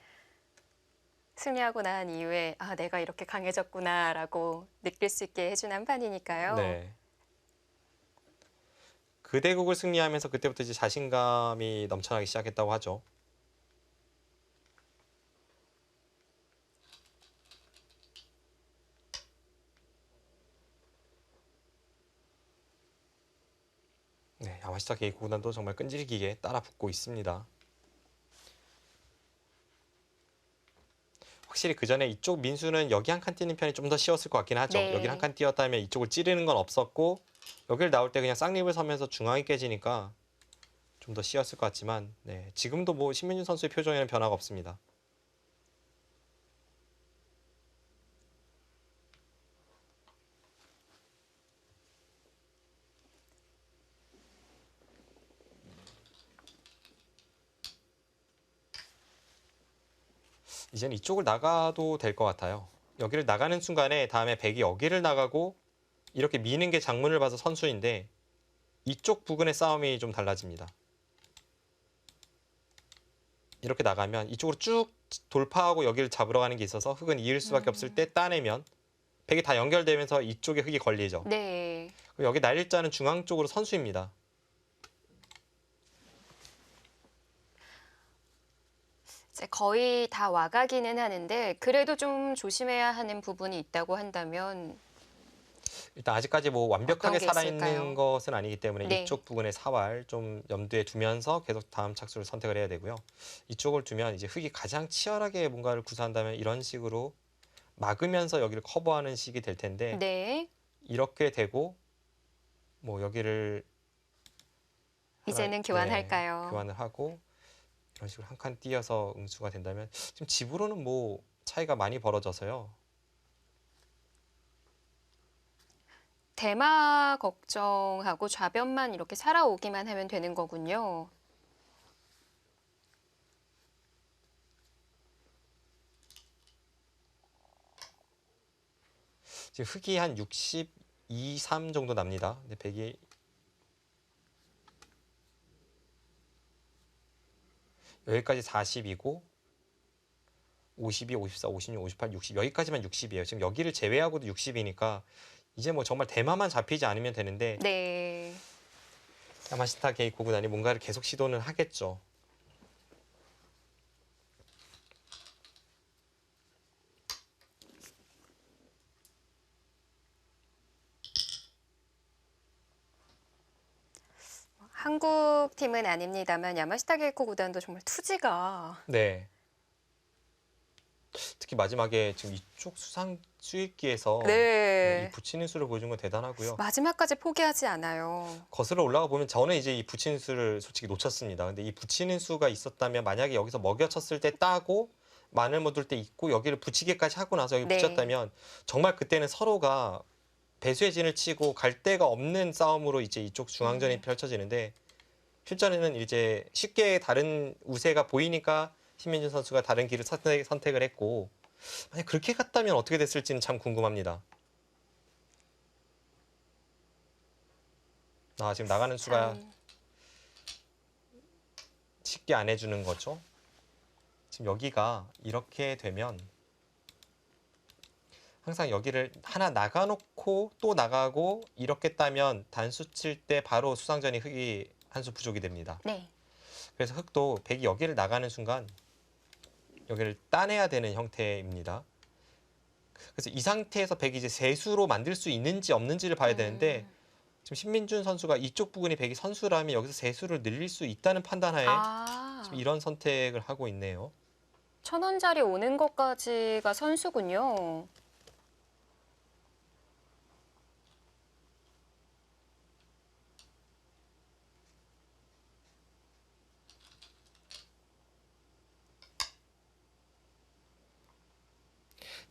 승리하고 난 이후에 아, 내가 이렇게 강해졌구나라고 느낄 수 있게 해준 한 판이니까요. 네. 그 대국을 승리하면서 그때부터 이제 자신감이 넘쳐나기 시작했다고 하죠. 네, 야마시타 게이코 구단도 정말 끈질기게 따라 붙고 있습니다. 확실히 그 전에 이쪽 민수는 여기 한 칸 띄는 편이 좀 더 쉬웠을 것 같긴 하죠. 네. 여기 한 칸 띄었다면 이쪽을 찌르는 건 없었고 여기를 나올 때 그냥 쌍립을 서면서 중앙이 깨지니까 좀 더 쉬웠을 것 같지만 네, 지금도 뭐 신민준 선수의 표정에는 변화가 없습니다. 이제는 이쪽을 나가도 될 것 같아요. 여기를 나가는 순간에 다음에 백이 여기를 나가고 이렇게 미는 게 장문을 봐서 선수인데 이쪽 부근의 싸움이 좀 달라집니다. 이렇게 나가면 이쪽으로 쭉 돌파하고 여기를 잡으러 가는 게 있어서 흙은 이을 수밖에 없을 때 따내면 백이 다 연결되면서 이쪽에 흙이 걸리죠. 네. 여기 날일자는 중앙 쪽으로 선수입니다. 이제 거의 다 와가기는 하는데 그래도 좀 조심해야 하는 부분이 있다고 한다면 일단 아직까지 뭐 완벽하게 어떤 게 살아있는 있을까요? 것은 아니기 때문에 네. 이쪽 부분의 사활 좀 염두에 두면서 계속 다음 착수를 선택을 해야 되고요. 이쪽을 두면 이제 흙이 가장 치열하게 뭔가를 구사한다면 이런 식으로 막으면서 여기를 커버하는 식이 될 텐데 네. 이렇게 되고 뭐 여기를 이제는 교환할까요? 교환을 하고 이런 식으로 한 칸 띄어서 응수가 된다면 지금 집으로는 뭐 차이가 많이 벌어져서요. 대마 걱정하고 좌변만 이렇게 살아오기만 하면 되는 거군요. 지금 흙이 한 62, 3 정도 납니다. 근데 백이 여기까지 40이고 52, 54, 56, 58, 60 여기까지만 60이에요. 지금 여기를 제외하고도 60이니까 이제 뭐 정말 대마만 잡히지 않으면 되는데 네. 야마시타 게이코 구단이 뭔가를 계속 시도는 하겠죠. 한국 팀은 아닙니다만 야마시타 게이코 구단도 정말 투지가 네. 특히 마지막에 지금 이쪽 수상 수익기에서 네. 이 붙이는 수를 보여준 건 대단하고요. 마지막까지 포기하지 않아요. 거슬러 올라가 보면 저는 이제 이 붙이는 수를 솔직히 놓쳤습니다. 근데 이 붙이는 수가 있었다면 만약에 여기서 먹여쳤을 때 따고 마늘 묻을 때 있고 여기를 붙이기까지 하고 나서 여기 네. 붙였다면 정말 그때는 서로가 배수의 진을 치고 갈 데가 없는 싸움으로 이제 이쪽 중앙전이 펼쳐지는데 실전에는 이제 쉽게 다른 우세가 보이니까 신민준 선수가 다른 길을 선택을 했고 만약 그렇게 갔다면 어떻게 됐을지는 참 궁금합니다. 아, 지금 나가는 수가 참 쉽게 안 해주는 거죠. 지금 여기가 이렇게 되면 항상 여기를 하나 나가놓고 또 나가고 이렇게 따면 단수 칠 때 바로 수상전이 흙이 한 수 부족이 됩니다. 네. 그래서 흙도 백이 여기를 나가는 순간 여기를 따내야 되는 형태입니다. 그래서 이 상태에서 백이 이제 세수로 만들 수 있는지 없는지를 봐야 되는데 지금 신민준 선수가 이쪽 부분이 백이 선수라면 여기서 세수를 늘릴 수 있다는 판단하에 지금 이런 선택을 하고 있네요. 1,000원짜리 오는 것까지가 선수군요.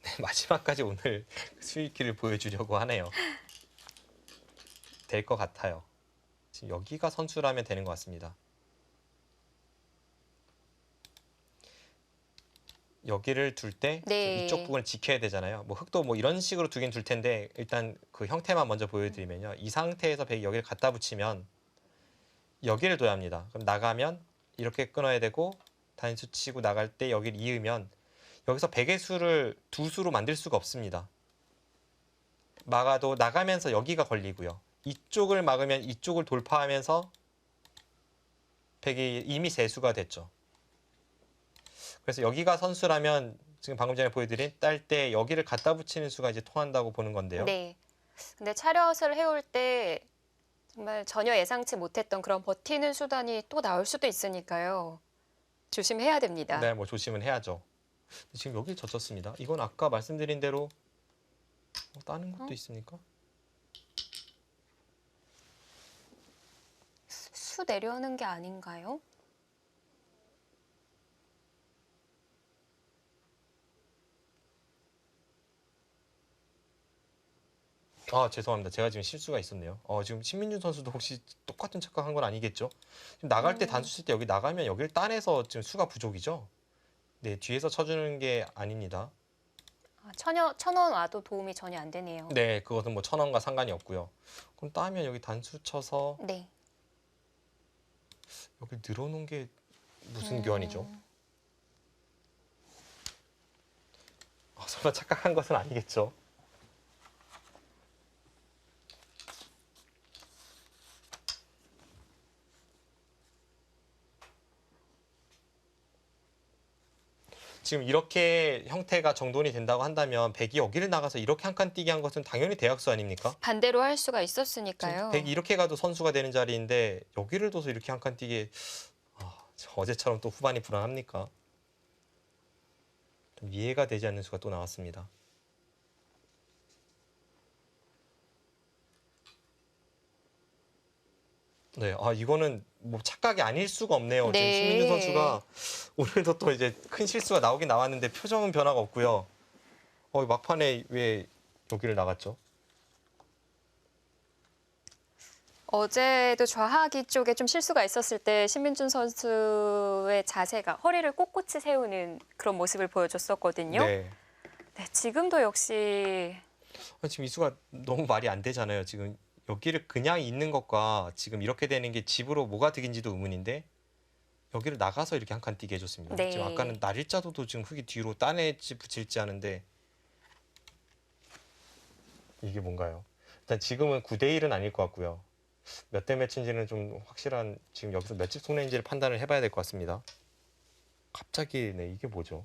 네, 마지막까지 오늘 수익기를 보여주려고 하네요. 될 것 같아요. 지금 여기가 선수라면 되는 것 같습니다. 여기를 둘 때 네. 이쪽 부분을 지켜야 되잖아요. 뭐 흙도 뭐 이런 식으로 두긴 둘 텐데 일단 그 형태만 먼저 보여드리면요. 이 상태에서 백이 여기를 갖다 붙이면 여기를 둬야 합니다. 그럼 나가면 이렇게 끊어야 되고 단수 치고 나갈 때 여기를 이으면 여기서 백의 수를 두 수로 만들 수가 없습니다. 막아도 나가면서 여기가 걸리고요. 이쪽을 막으면 이쪽을 돌파하면서 백이 이미 세수가 됐죠. 그래서 여기가 선수라면 지금 방금 전에 보여드린 딸 때 여기를 갖다 붙이는 수가 이제 통한다고 보는 건데요. 네. 근데 차렷을 해올 때 정말 전혀 예상치 못했던 그런 버티는 수단이 또 나올 수도 있으니까요. 조심해야 됩니다. 네, 뭐 조심은 해야죠. 지금 여기 젖혔습니다. 이건 아까 말씀드린 대로 따는 것도 어? 있습니까? 수 내려는 게 아닌가요? 아, 죄송합니다. 제가 지금 실수가 있었네요. 지금 신민준 선수도 혹시 똑같은 착각한 건 아니겠죠? 지금 나갈 때 단수 칠 때 여기 나가면 여기를 따내서 지금 수가 부족이죠? 네, 뒤에서 쳐주는 게 아닙니다. 아, 천원 와도 도움이 전혀 안 되네요. 네, 그것은 뭐 1,000원과 상관이 없고요. 그럼 따면 여기 단수 쳐서 네. 여기 늘어놓은 게 무슨 교환이죠? 설마 착각한 것은 아니겠죠? 지금 이렇게 형태가 정돈이 된다고 한다면 백이 여기를 나가서 이렇게 한 칸 뛰게 한 것은 당연히 대약수 아닙니까? 반대로 할 수가 지금 있었으니까요. 백이 이렇게 가도 선수가 되는 자리인데 여기를 둬서 이렇게 한 칸 뛰게 어제처럼 또 후반이 불안합니까? 좀 이해가 되지 않는 수가 또 나왔습니다. 네, 이거는 뭐 착각이 아닐 수가 없네요. 지금 네. 신민준 선수가 오늘도 또 이제 큰 실수가 나오긴 나왔는데 표정은 변화가 없고요. 막판에 왜 여기를 나갔죠? 어제도 좌하기 쪽에 좀 실수가 있었을 때 신민준 선수의 자세가 허리를 꼿꼿이 세우는 그런 모습을 보여줬었거든요. 네. 네, 지금도 역시 지금 이 수가 너무 말이 안 되잖아요. 지금 여기를 그냥 있는 것과 지금 이렇게 되는 게 집으로 뭐가 득인지도 의문인데 여기를 나가서 이렇게 한 칸 뛰게 해줬습니다. 네. 지금 아까는 날일자도도 지금 흙이 뒤로 따낼지 붙일지 하는데 이게 뭔가요? 일단 지금은 9대 1은 아닐 것 같고요. 몇 대 몇인지는 좀 확실한 지금 여기서 몇 집 속내인지를 판단을 해봐야 될 것 같습니다. 갑자기 네 이게 뭐죠?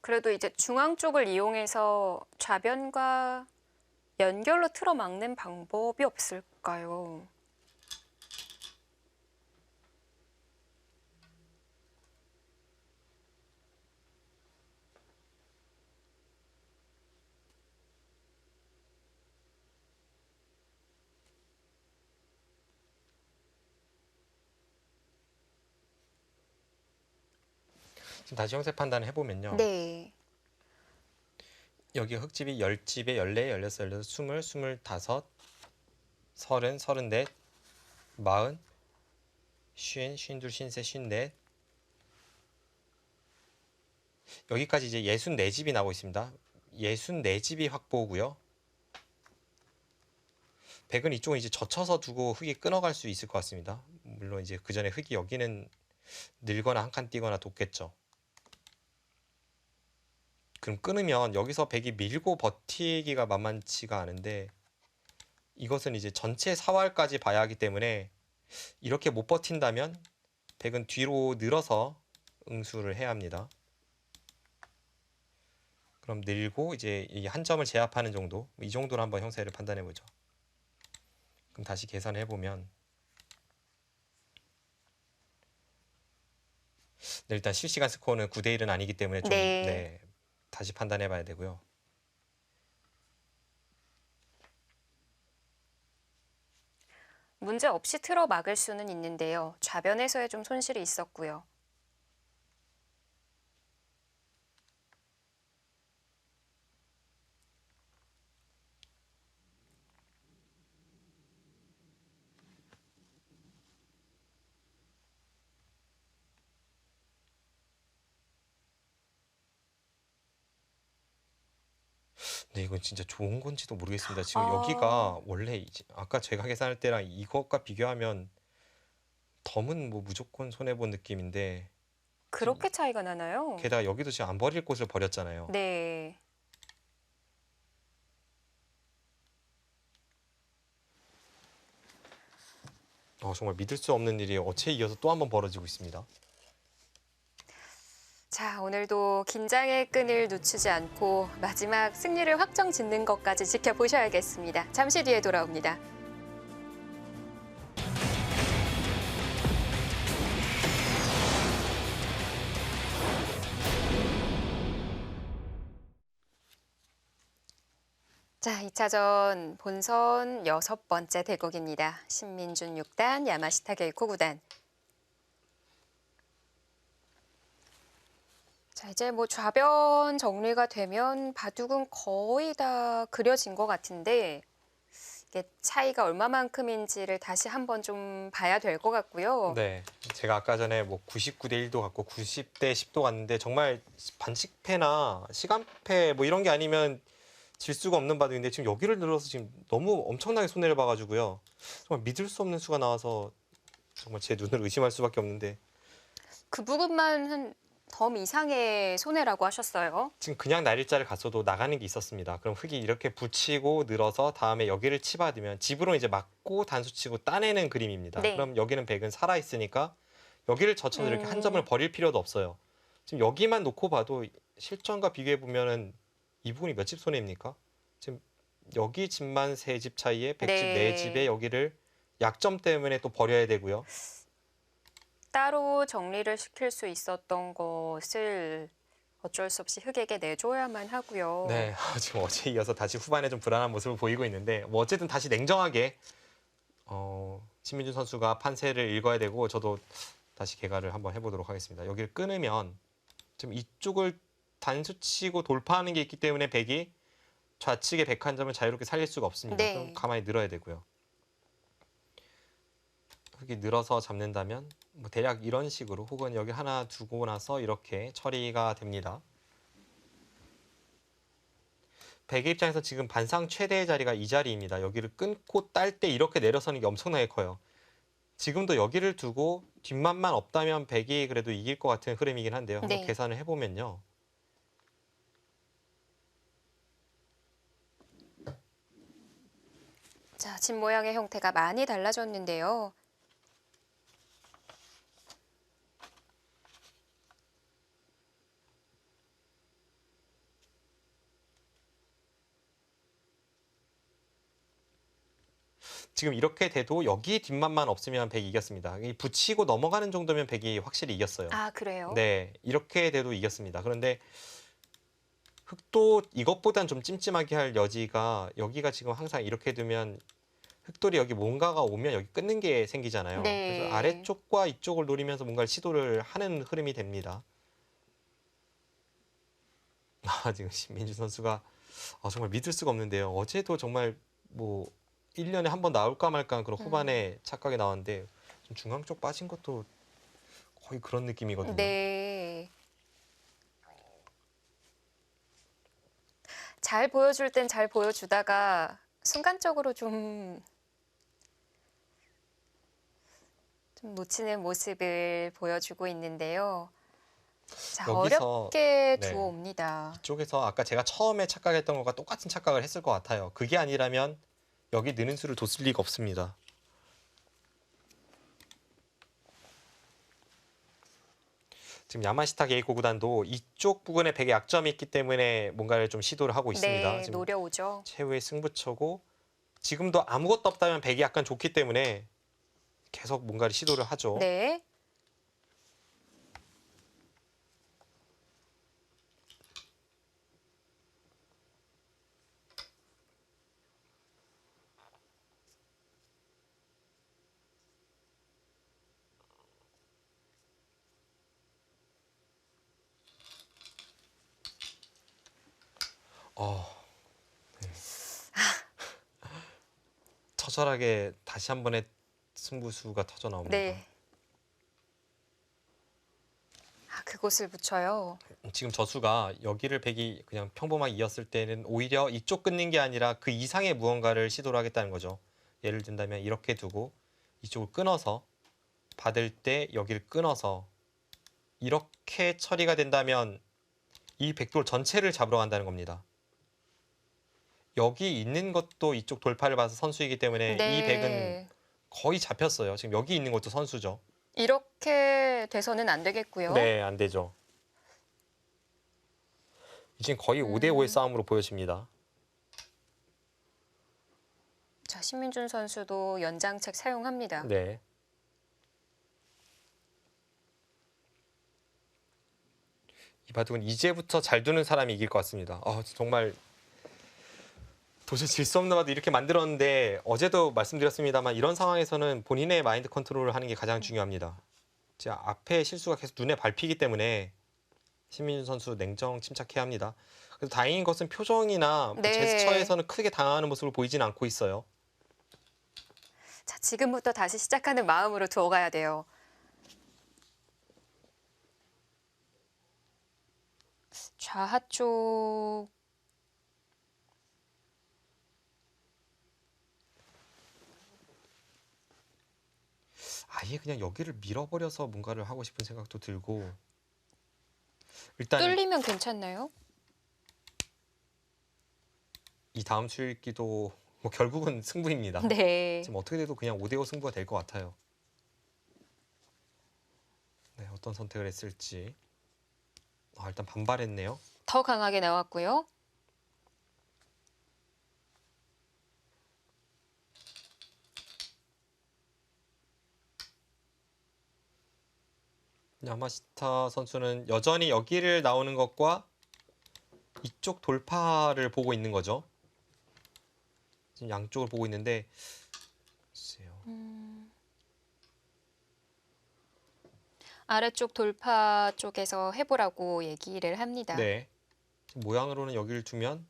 그래도 이제 중앙 쪽을 이용해서 좌변과 연결로 틀어막는 방법이 없을까요? 지금 다시 형세 판단을 해보면요. 네. 여기 흙집이 10집에 14, 16, 16, 20, 25, 30, 34, 40, 50, 52, 53, 54 여기까지 이제 64집이 나오고 있습니다. 64집이 확보고요. 백은 이쪽은 이제 젖혀서 두고 흙이 끊어갈 수 있을 것 같습니다. 물론 이제 그 전에 흙이 여기는 늘거나 한 칸 뛰거나 돕겠죠. 그럼 끊으면 여기서 백이 밀고 버티기가 만만치가 않은데 이것은 이제 전체 사활까지 봐야 하기 때문에 이렇게 못 버틴다면 백은 뒤로 늘어서 응수를 해야 합니다. 그럼 늘고 이제 이 한 점을 제압하는 정도, 이 정도로 한번 형세를 판단해 보죠. 그럼 다시 계산을 해보면 네, 일단 실시간 스코어는 9대 1은 아니기 때문에 좀 네. 다시 판단해 봐야 되고요. 문제 없이 틀어 막을 수는 있는데요. 좌변에서의 좀 손실이 있었고요. 네, 이건 진짜 좋은 건지도 모르겠습니다. 지금 아. 여기가 원래 아까 제가 계산할 때랑 이것과 비교하면 덤은 뭐 무조건 손해본 느낌인데 그렇게 차이가 나나요? 게다가 여기도 지금 안 버릴 곳을 버렸잖아요. 네. 정말 믿을 수 없는 일이 어체에 이어서 또 한 번 벌어지고 있습니다. 자, 오늘도 긴장의 끈을 놓치지 않고 마지막 승리를 확정 짓는 것까지 지켜보셔야겠습니다. 잠시 뒤에 돌아옵니다. 자, 2차전 본선 6번째 대국입니다. 신민준 6단, 야마시타 게이코 9단. 자, 이제 뭐 좌변 정리가 되면 바둑은 거의 다 그려진 것 같은데 이게 차이가 얼마만큼인지를 다시 한번 좀 봐야 될 것 같고요. 네, 제가 아까 전에 뭐 99대 1도 갔고 90대 10도 갔는데 정말 반칙패나 시간패 뭐 이런 게 아니면 질 수가 없는 바둑인데 지금 여기를 늘어서 지금 너무 엄청나게 손해를 봐가지고요. 정말 믿을 수 없는 수가 나와서 정말 제 눈을 의심할 수밖에 없는데 그 부분만 한 덤 이상의 손해라고 하셨어요. 지금 그냥 날일자를 갔어도 나가는 게 있었습니다. 그럼 흙이 이렇게 붙이고 늘어서 다음에 여기를 치받으면 집으로 이제 맞고 단수치고 따내는 그림입니다. 네. 그럼 여기는 백은 살아 있으니까 여기를 젖혀서 이렇게 한 점을 버릴 필요도 없어요. 지금 여기만 놓고 봐도 실전과 비교해 보면은 이 부분이 몇 집 손해입니까? 지금 여기 집만 3집 차이에 100집 네. 4집에 여기를 약점 때문에 또 버려야 되고요. 따로 정리를 시킬 수 있었던 것을 어쩔 수 없이 흙에게 내줘야만 하고요. 네, 지금 어제 이어서 다시 후반에 좀 불안한 모습을 보이고 있는데 뭐 어쨌든 다시 냉정하게 신민준 선수가 판세를 읽어야 되고 저도 다시 개가를 한번 해보도록 하겠습니다. 여기를 끊으면 지금 이쪽을 단수치고 돌파하는 게 있기 때문에 백이 좌측의 백 한 점을 자유롭게 살릴 수가 없습니다. 네. 그럼 가만히 늘어야 되고요. 흙이 늘어서 잡는다면 뭐 대략 이런 식으로 혹은 여기 하나 두고 나서 이렇게 처리가 됩니다. 백의 입장에서 지금 반상 최대의 자리가 이 자리입니다. 여기를 끊고 딸 때 이렇게 내려서는 게 엄청나게 커요. 지금도 여기를 두고 뒷맛만 없다면 백이 그래도 이길 것 같은 흐름이긴 한데요. 한번 네. 계산을 해보면요. 자, 집 모양의 형태가 많이 달라졌는데요. 지금 이렇게 돼도 여기 뒷맛만 없으면 백이 이겼습니다. 이 붙이고 넘어가는 정도면 백이 확실히 이겼어요. 아, 그래요? 네, 이렇게 돼도 이겼습니다. 그런데 흑도 이것보단 좀 찜찜하게 할 여지가 여기가 지금 항상 이렇게 두면 흑돌이 여기 뭔가가 오면 여기 끊는 게 생기잖아요. 네. 그래서 아래쪽과 이쪽을 노리면서 뭔가를 시도를 하는 흐름이 됩니다. 지금 신민주 선수가 정말 믿을 수가 없는데요. 어제도 정말 뭐 1년에 한 번 나올까 말까 하는 그런 후반에 착각이 나왔는데 좀 중앙 쪽 빠진 것도 거의 그런 느낌이거든요. 네. 잘 보여줄 땐 잘 보여주다가 순간적으로 좀 놓치는 모습을 보여주고 있는데요. 자, 여기서, 어렵게 네. 두어옵니다. 이쪽에서 아까 제가 처음에 착각했던 것과 똑같은 착각을 했을 것 같아요. 그게 아니라면 여기 느는 수를 뒀을 리가 없습니다. 지금 야마시타 게이코 구단도 이쪽 부분에 백의 약점이 있기 때문에 뭔가를 좀 시도를 하고 있습니다. 네, 지금 노려오죠. 최후의 승부처고 지금도 아무것도 없다면 백이 약간 좋기 때문에 계속 뭔가를 시도를 하죠. 네. 네. 처절하게 다시 한 번의 승부수가 터져 나옵니다. 네. 아, 그곳을 붙여요. 지금 저수가 여기를 백이 그냥 평범하게 이었을 때는 오히려 이쪽 끊는 게 아니라 그 이상의 무언가를 시도를 하겠다는 거죠. 예를 든다면 이렇게 두고 이쪽을 끊어서 받을 때 여기를 끊어서 이렇게 처리가 된다면 이 백돌 전체를 잡으러 간다는 겁니다. 여기 있는 것도 이쪽 돌파를 봐서 선수이기 때문에 네. 이 백은 거의 잡혔어요. 지금 여기 있는 것도 선수죠. 이렇게 돼서는 안 되겠고요. 네, 안 되죠. 이젠 거의 5대5의 싸움으로 보여집니다. 자, 신민준 선수도 연장책 사용합니다. 네. 이 바둑은 이제부터 잘 두는 사람이 이길 것 같습니다. 정말 도저히 질 수 없는 바둑 이렇게 만들었는데 어제도 말씀드렸습니다만 이런 상황에서는 본인의 마인드 컨트롤을 하는 게 가장 중요합니다. 자, 앞에 실수가 계속 눈에 밟히기 때문에 신민준 선수 냉정 침착해야 합니다. 그래서 다행인 것은 표정이나 네. 제스처에서는 크게 당하는 모습을 보이진 않고 있어요. 자, 지금부터 다시 시작하는 마음으로 두어가야 돼요. 좌하 쪽 아예 그냥 여기를 밀어버려서 뭔가를 하고 싶은 생각도 들고 일단 뚫리면 괜찮나요? 이 다음 출기도 뭐 결국은 승부입니다. 네. 지금 어떻게 돼도 그냥 5대5 승부가 될 것 같아요. 네, 어떤 선택을 했을지. 일단 반발했네요. 더 강하게 나왔고요. 야마시타 선수는 여전히 여기를 나오는 것과 이쪽 돌파를 보고 있는 거죠. 지금 양쪽을 보고 있는데 글쎄요. 아래쪽 돌파 쪽에서 해보라고 얘기를 합니다. 네. 지금 모양으로는 여기를 두면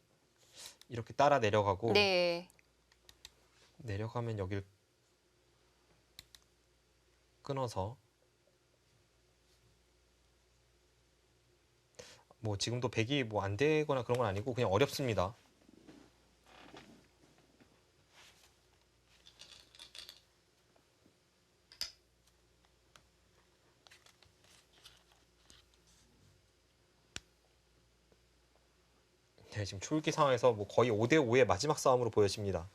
이렇게 따라 내려가고 네. 내려가면 여기를 끊어서 뭐 지금도 백이 뭐 안 되거나 그런 건 아니고 그냥 어렵습니다. 네, 지금 초읽기 상황에서 뭐 거의 5대5의 마지막 싸움으로 보여집니다.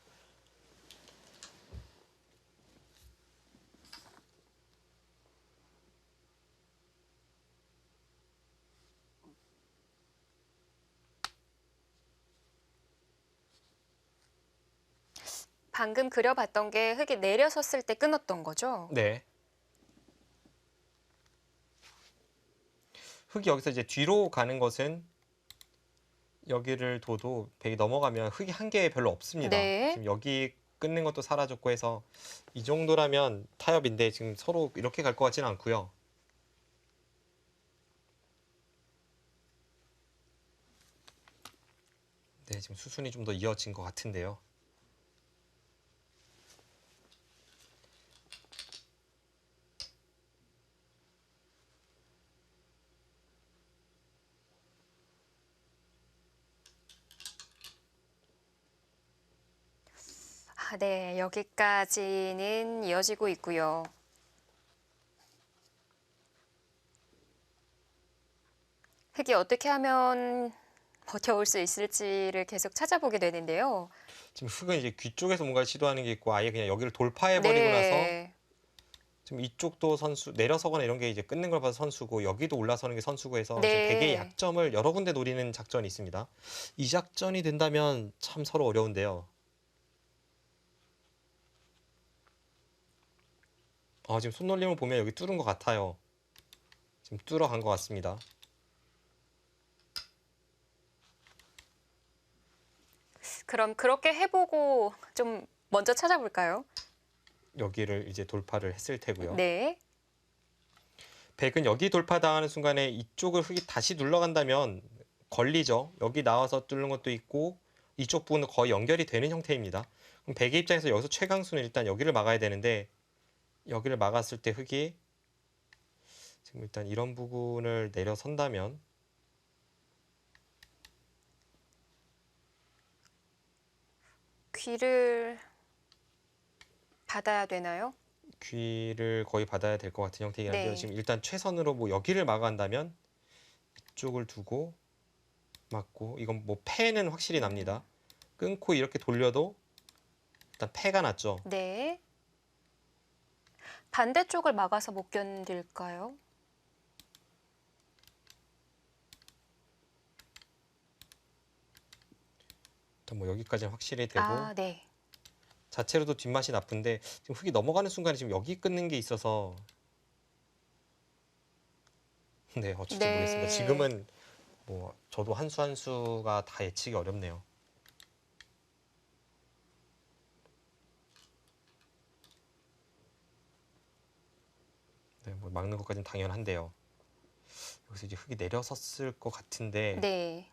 방금 그려봤던 게 흙이 내려섰을 때 끊었던 거죠? 네. 흙이 여기서 이제 뒤로 가는 것은 여기를 둬도 백이 넘어가면 흙이 한 개 별로 없습니다. 네. 지금 여기 끊는 것도 사라졌고 해서 이 정도라면 타협인데 지금 서로 이렇게 갈 것 같지는 않고요. 네, 지금 수순이 좀 더 이어진 것 같은데요. 네, 여기까지는 이어지고 있고요. 흙이 어떻게 하면 버텨올 수 있을지를 계속 찾아보게 되는데요. 지금 흙은 이제 귀 쪽에서 뭔가를 시도하는 게 있고 아예 그냥 여기를 돌파해버리고 나서 네. 지금 이쪽도 선수 내려서거나 이런 게 이제 끊는 걸 봐서 선수고 여기도 올라서는 게 선수고 해서 네. 지금 백의 약점을 여러 군데 노리는 작전이 있습니다. 이 작전이 된다면 참 서로 어려운데요. 지금 손놀림을 보면 여기 뚫은 것 같아요. 지금 뚫어간 것 같습니다. 그럼 그렇게 해보고 좀 먼저 찾아볼까요? 여기를 이제 돌파를 했을 테고요. 네. 백은 여기 돌파당하는 순간에 이쪽을 흙이 다시 눌러간다면 걸리죠. 여기 나와서 뚫는 것도 있고 이쪽 부분은 거의 연결이 되는 형태입니다. 그럼 백의 입장에서 여기서 최강수는 일단 여기를 막아야 되는데 여기를 막았을 때 흙이 지금 일단 이런 부분을 내려선다면 귀를 받아야 되나요? 귀를 거의 받아야 될 것 같은 형태이긴 한데요. 네. 지금 일단 최선으로 뭐 여기를 막아간다면 이쪽을 두고 막고 이건 뭐 패는 확실히 납니다. 끊고 이렇게 돌려도 일단 패가 났죠. 네. 반대쪽을 막아서 못 견딜까요? 일단 뭐 여기까지는 확실히 되고 아, 네. 자체로도 뒷맛이 나쁜데 지금 흙이 넘어가는 순간에 지금 여기 끊는 게 있어서 네, 어쩔지 모르겠습니다. 네. 지금은 뭐 저도 한 수 한 수가 다 예측이 어렵네요. 네, 뭐 막는 것까지는 당연한데요. 여기서 이제 흙이 내려섰을 것 같은데 네.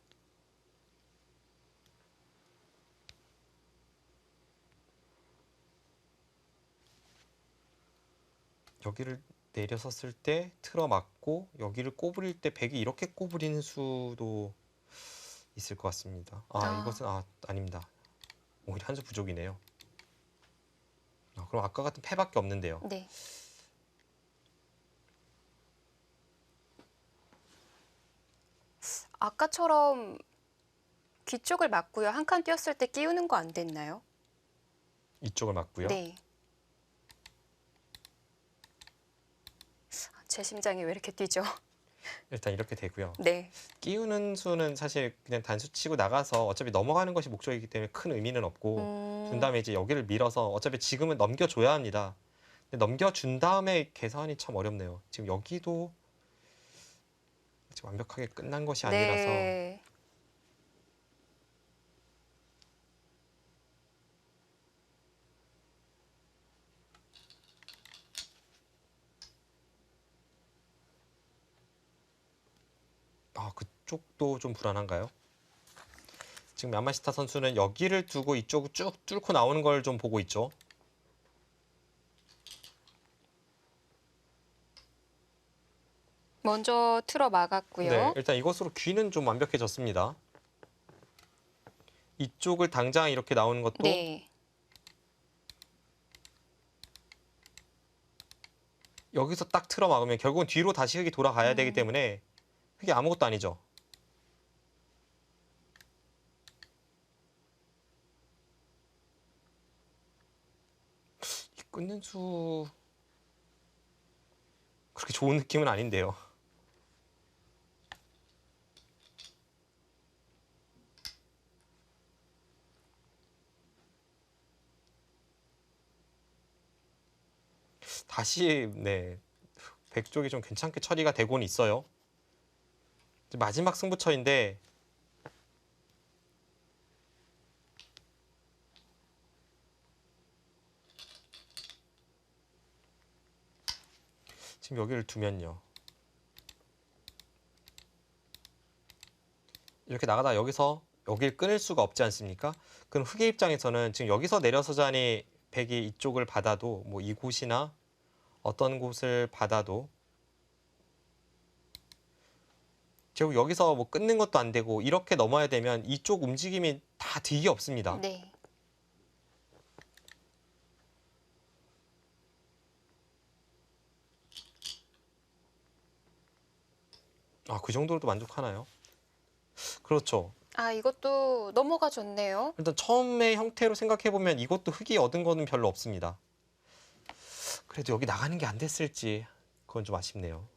여기를 내려섰을 때 틀어 막고 여기를 꼬부릴 때 백이 이렇게 꼬부리는 수도 있을 것 같습니다. 아, 이것은 아닙니다. 오히려 한 수 부족이네요. 그럼 아까 같은 패밖에 없는데요. 네. 아까처럼 귀 쪽을 막고요. 한 칸 띄었을 때 끼우는 거 안 됐나요? 이쪽을 막고요. 네. 제 심장이 왜 이렇게 뛰죠? 일단 이렇게 되고요. 네. 끼우는 수는 사실 그냥 단수 치고 나가서 어차피 넘어가는 것이 목적이기 때문에 큰 의미는 없고 준 다음에 이제 여기를 밀어서 어차피 지금은 넘겨줘야 합니다. 근데 넘겨준 다음에 계산이 참 어렵네요. 지금 여기도 지금 완벽하게 끝난 것이 아니라서 네. 그쪽도 좀 불안한가요? 지금 야마시타 선수는 여기를 두고 이쪽을 쭉 뚫고 나오는 걸 좀 보고 있죠. 먼저 틀어 네, 막았고요. 일단 이것으로 귀는 좀 완벽해졌습니다. 이쪽을 당장 이렇게 나오는 것도 네. 여기서 딱 틀어 막으면 결국은 뒤로 다시 흙이 돌아가야 되기 때문에 흙이 아무것도 아니죠. 이 끊는 수 그렇게 좋은 느낌은 아닌데요. 다시 네, 백 쪽이 좀 괜찮게 처리가 되고는 있어요. 이제 마지막 승부처인데 지금 여기를 두면요. 이렇게 나가다 여기서 여길 끊을 수가 없지 않습니까? 그럼 흑의 입장에서는 지금 여기서 내려서자니 백이 이쪽을 받아도 뭐 이곳이나 어떤 곳을 받아도 결국 여기서 뭐 끊는 것도 안 되고 이렇게 넘어야 되면 이쪽 움직임이 다 딜이 없습니다. 네. 그 정도로도 만족하나요? 그렇죠. 아, 이것도 넘어가 줬네요. 일단 처음의 형태로 생각해보면 이것도 흙이 얻은 거는 별로 없습니다. 그래도 여기 나가는 게 안 됐을지 그건 좀 아쉽네요.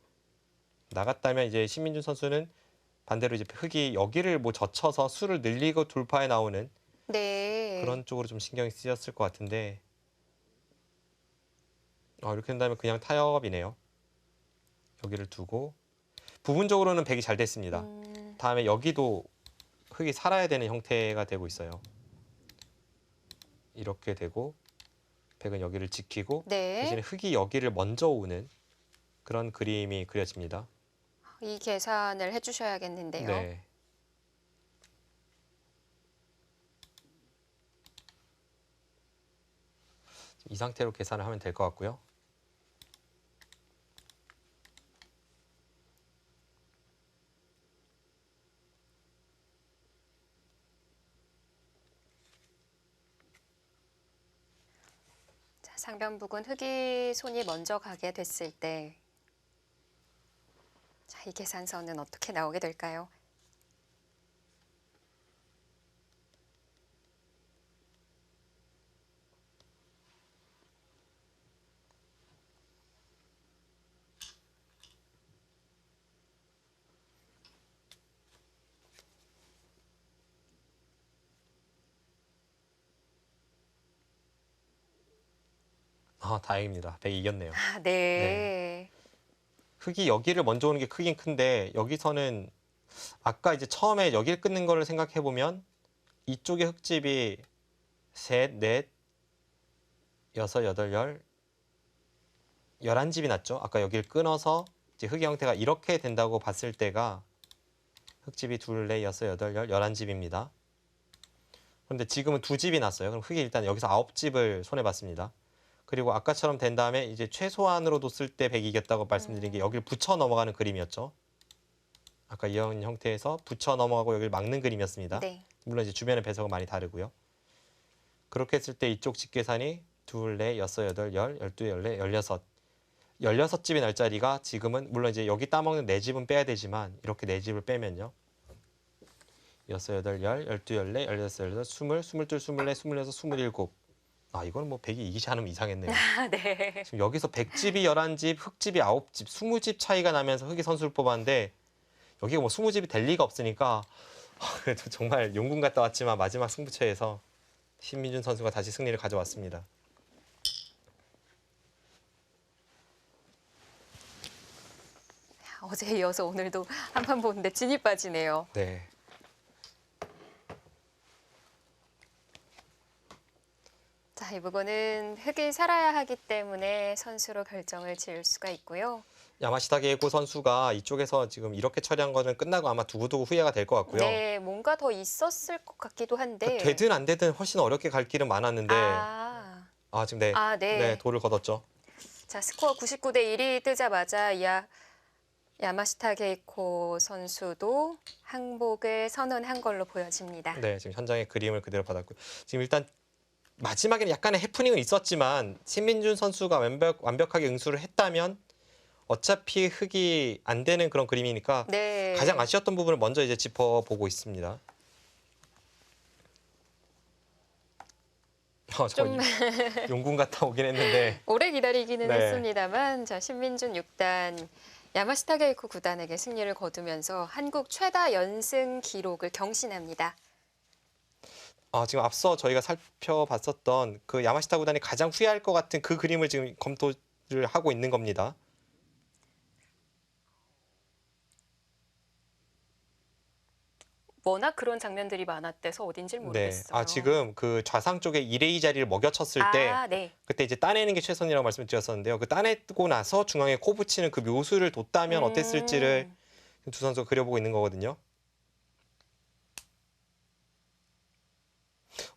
나갔다면 이제 신민준 선수는 반대로 이제 흙이 여기를 뭐 젖혀서 수를 늘리고 돌파해 나오는 네. 그런 쪽으로 좀 신경이 쓰였을 것 같은데 이렇게 된다면 그냥 타협이네요. 여기를 두고 부분적으로는 백이 잘 됐습니다. 다음에 여기도 흙이 살아야 되는 형태가 되고 있어요. 이렇게 되고 백은 여기를 지키고 네. 대신에 흙이 여기를 먼저 오는 그런 그림이 그려집니다. 이 계산을 해주셔야겠는데요. 네. 이 상태로 계산을 하면 될 것 같고요. 자, 상변북은 흑이 손이 먼저 가게 됐을 때, 자, 이 계산서는 어떻게 나오게 될까요? 아, 다행입니다. 백이 이겼네요. 아, 네. 흑이 여기를 먼저 오는 게 크긴 큰데 여기서는 아까 이제 처음에 여기를 끊는 거를 생각해 보면 이쪽에 흑집이 셋, 넷, 여섯, 여덟, 11집이 났죠. 아까 여기를 끊어서 이제 흑의 형태가 이렇게 된다고 봤을 때가 흑집이 둘, 넷, 여섯, 여덟, 11집입니다. 그런데 지금은 2집이 났어요. 그럼 흑이 일단 여기서 9집을 손해봤습니다. 그리고 아까처럼 된 다음에 이제 최소한으로 뒀을 때 100이 이겼다고 말씀드린 게 여기를 붙여 넘어가는 그림이었죠. 아까 이런 형태에서 붙여 넘어가고 여기를 막는 그림이었습니다. 네. 물론 이제 주변의 배석은 많이 다르고요. 그렇게 했을 때 이쪽 집계산이 둘, 넷, 여섯, 여덟, 12, 14, 16집이 날 자리가 지금은 물론 이제 여기 따먹는 4집은 빼야 되지만 이렇게 4집을 빼면요. 6, 8, 10, 12, 14, 16, 20, 22, 24, 26, 27. 아, 이거는 뭐 100이 이기지 않으면 이상했네요. 아, 네. 지금 여기서 100집이 11집, 흑집이 9집, 20집 차이가 나면서 흑이 선수를 뽑았는데 여기가 뭐 20집이 될 리가 없으니까 그래도 정말 용궁 갔다 왔지만 마지막 승부처에서 신민준 선수가 다시 승리를 가져왔습니다. 어제에 이어서 오늘도 한 판 보는데 진이 빠지네요. 네. 자, 이 부분은 흑이 살아야 하기 때문에 선수로 결정을 지을 수가 있고요. 야마시타 게이코 선수가 이쪽에서 지금 이렇게 처리한 거는 끝나고 아마 두고두고 후회가 될 것 같고요. 네, 뭔가 더 있었을 것 같기도 한데. 되든 안 되든 훨씬 어렵게 갈 길은 많았는데 지금 네, 네. 네, 돌을 걷었죠. 자, 스코어 99대 1이 뜨자마자 야마시타 게이코 선수도 항복을 선언한 걸로 보여집니다. 네, 지금 현장의 그림을 그대로 받았고요. 지금 일단 마지막에는 약간의 해프닝은 있었지만 신민준 선수가 완벽하게 응수를 했다면 어차피 흑이 안 되는 그런 그림이니까 네. 가장 아쉬웠던 부분을 먼저 이제 짚어보고 있습니다. 좀 용궁 갔다 오긴 했는데 오래 기다리기는 네. 했습니다만 자, 신민준 6단 야마시타 게이코 9단에게 승리를 거두면서 한국 최다 연승 기록을 경신합니다. 지금 앞서 저희가 살펴봤었던 그 야마시타 구단이 가장 후회할 것 같은 그 그림을 지금 검토를 하고 있는 겁니다. 워낙 그런 장면들이 많았대서 어딘지 모르겠어요. 지금 그 좌상 쪽에 1A 자리를 먹여쳤을 때 네. 그때 이제 따내는 게 최선이라고 말씀드렸었는데요. 그 따내고 나서 중앙에 코 붙이는 그 묘수를 뒀다면 어땠을지를 두 선수가 그려보고 있는 거거든요.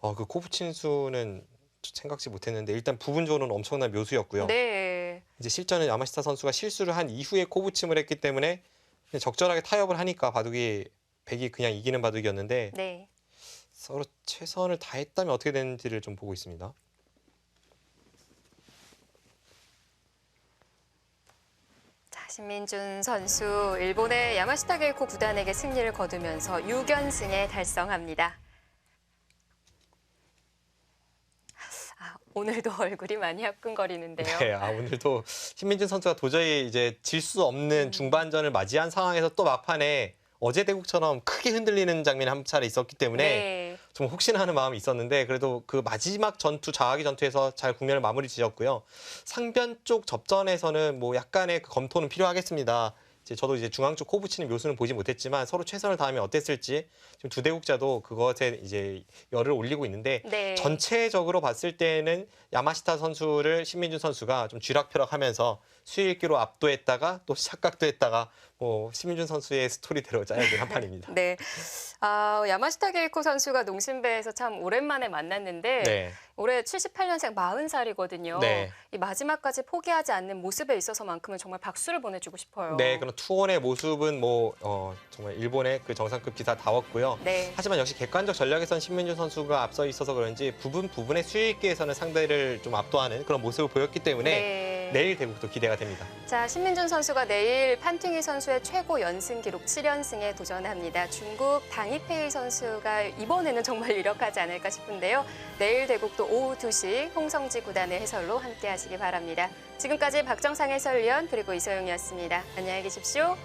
그 코 붙이는 수는 생각지 못했는데 일단 부분적으로는 엄청난 묘수였고요. 네. 이제 실전은 야마시타 선수가 실수를 한 이후에 코 붙임을 했기 때문에 그냥 적절하게 타협을 하니까 바둑이 백이 그냥 이기는 바둑이었는데 네. 서로 최선을 다했다면 어떻게 되는지를 좀 보고 있습니다. 자, 신민준 선수 일본의 야마시타 게이코 9단에게 승리를 거두면서 6연승에 달성합니다. 오늘도 얼굴이 많이 화끈거리는데요. 네, 오늘도 신민준 선수가 도저히 이제 질 수 없는 중반전을 맞이한 상황에서 또 막판에 어제 대국처럼 크게 흔들리는 장면이 한 차례 있었기 때문에 네. 좀 혹시나 하는 마음이 있었는데 그래도 그 마지막 전투 자하기 전투에서 잘 국면을 마무리 지었고요. 상변 쪽 접전에서는 뭐 약간의 그 검토는 필요하겠습니다. 저도 이제 중앙 쪽 코 붙이는 묘수는 보지 못했지만 서로 최선을 다하면 어땠을지 지금 두 대국자도 그것에 이제 열을 올리고 있는데 네. 전체적으로 봤을 때는 야마시타 선수를 신민준 선수가 좀 쥐락펴락하면서 수일기로 압도했다가 또 착각도 했다가 뭐 신민준 선수의 스토리대로 짜야 될 한 판입니다. 네. 야마시타 게이코 선수가 농심배에서 참 오랜만에 만났는데 네. 올해 78년생 40살이거든요. 네. 이 마지막까지 포기하지 않는 모습에 있어서만큼은 정말 박수를 보내주고 싶어요. 네, 그런 투혼의 모습은 뭐 정말 일본의 그 정상급 기사다웠고요. 네. 하지만 역시 객관적 전략에선 신민준 선수가 앞서 있어서 그런지 부분의 수익기에서는 상대를 좀 압도하는 그런 모습을 보였기 때문에 네. 내일 대국도 기대가 됩니다. 자, 신민준 선수가 내일 판팅이 선수의 최고 연승 기록 7연승에 도전합니다. 중국 당이페이 선수가 이번에는 정말 유력하지 않을까 싶은데요. 내일 대국도 오후 2시 홍성지 구단의 해설로 함께하시기 바랍니다. 지금까지 박정상 해설위원 그리고 이소영이었습니다. 안녕히 계십시오.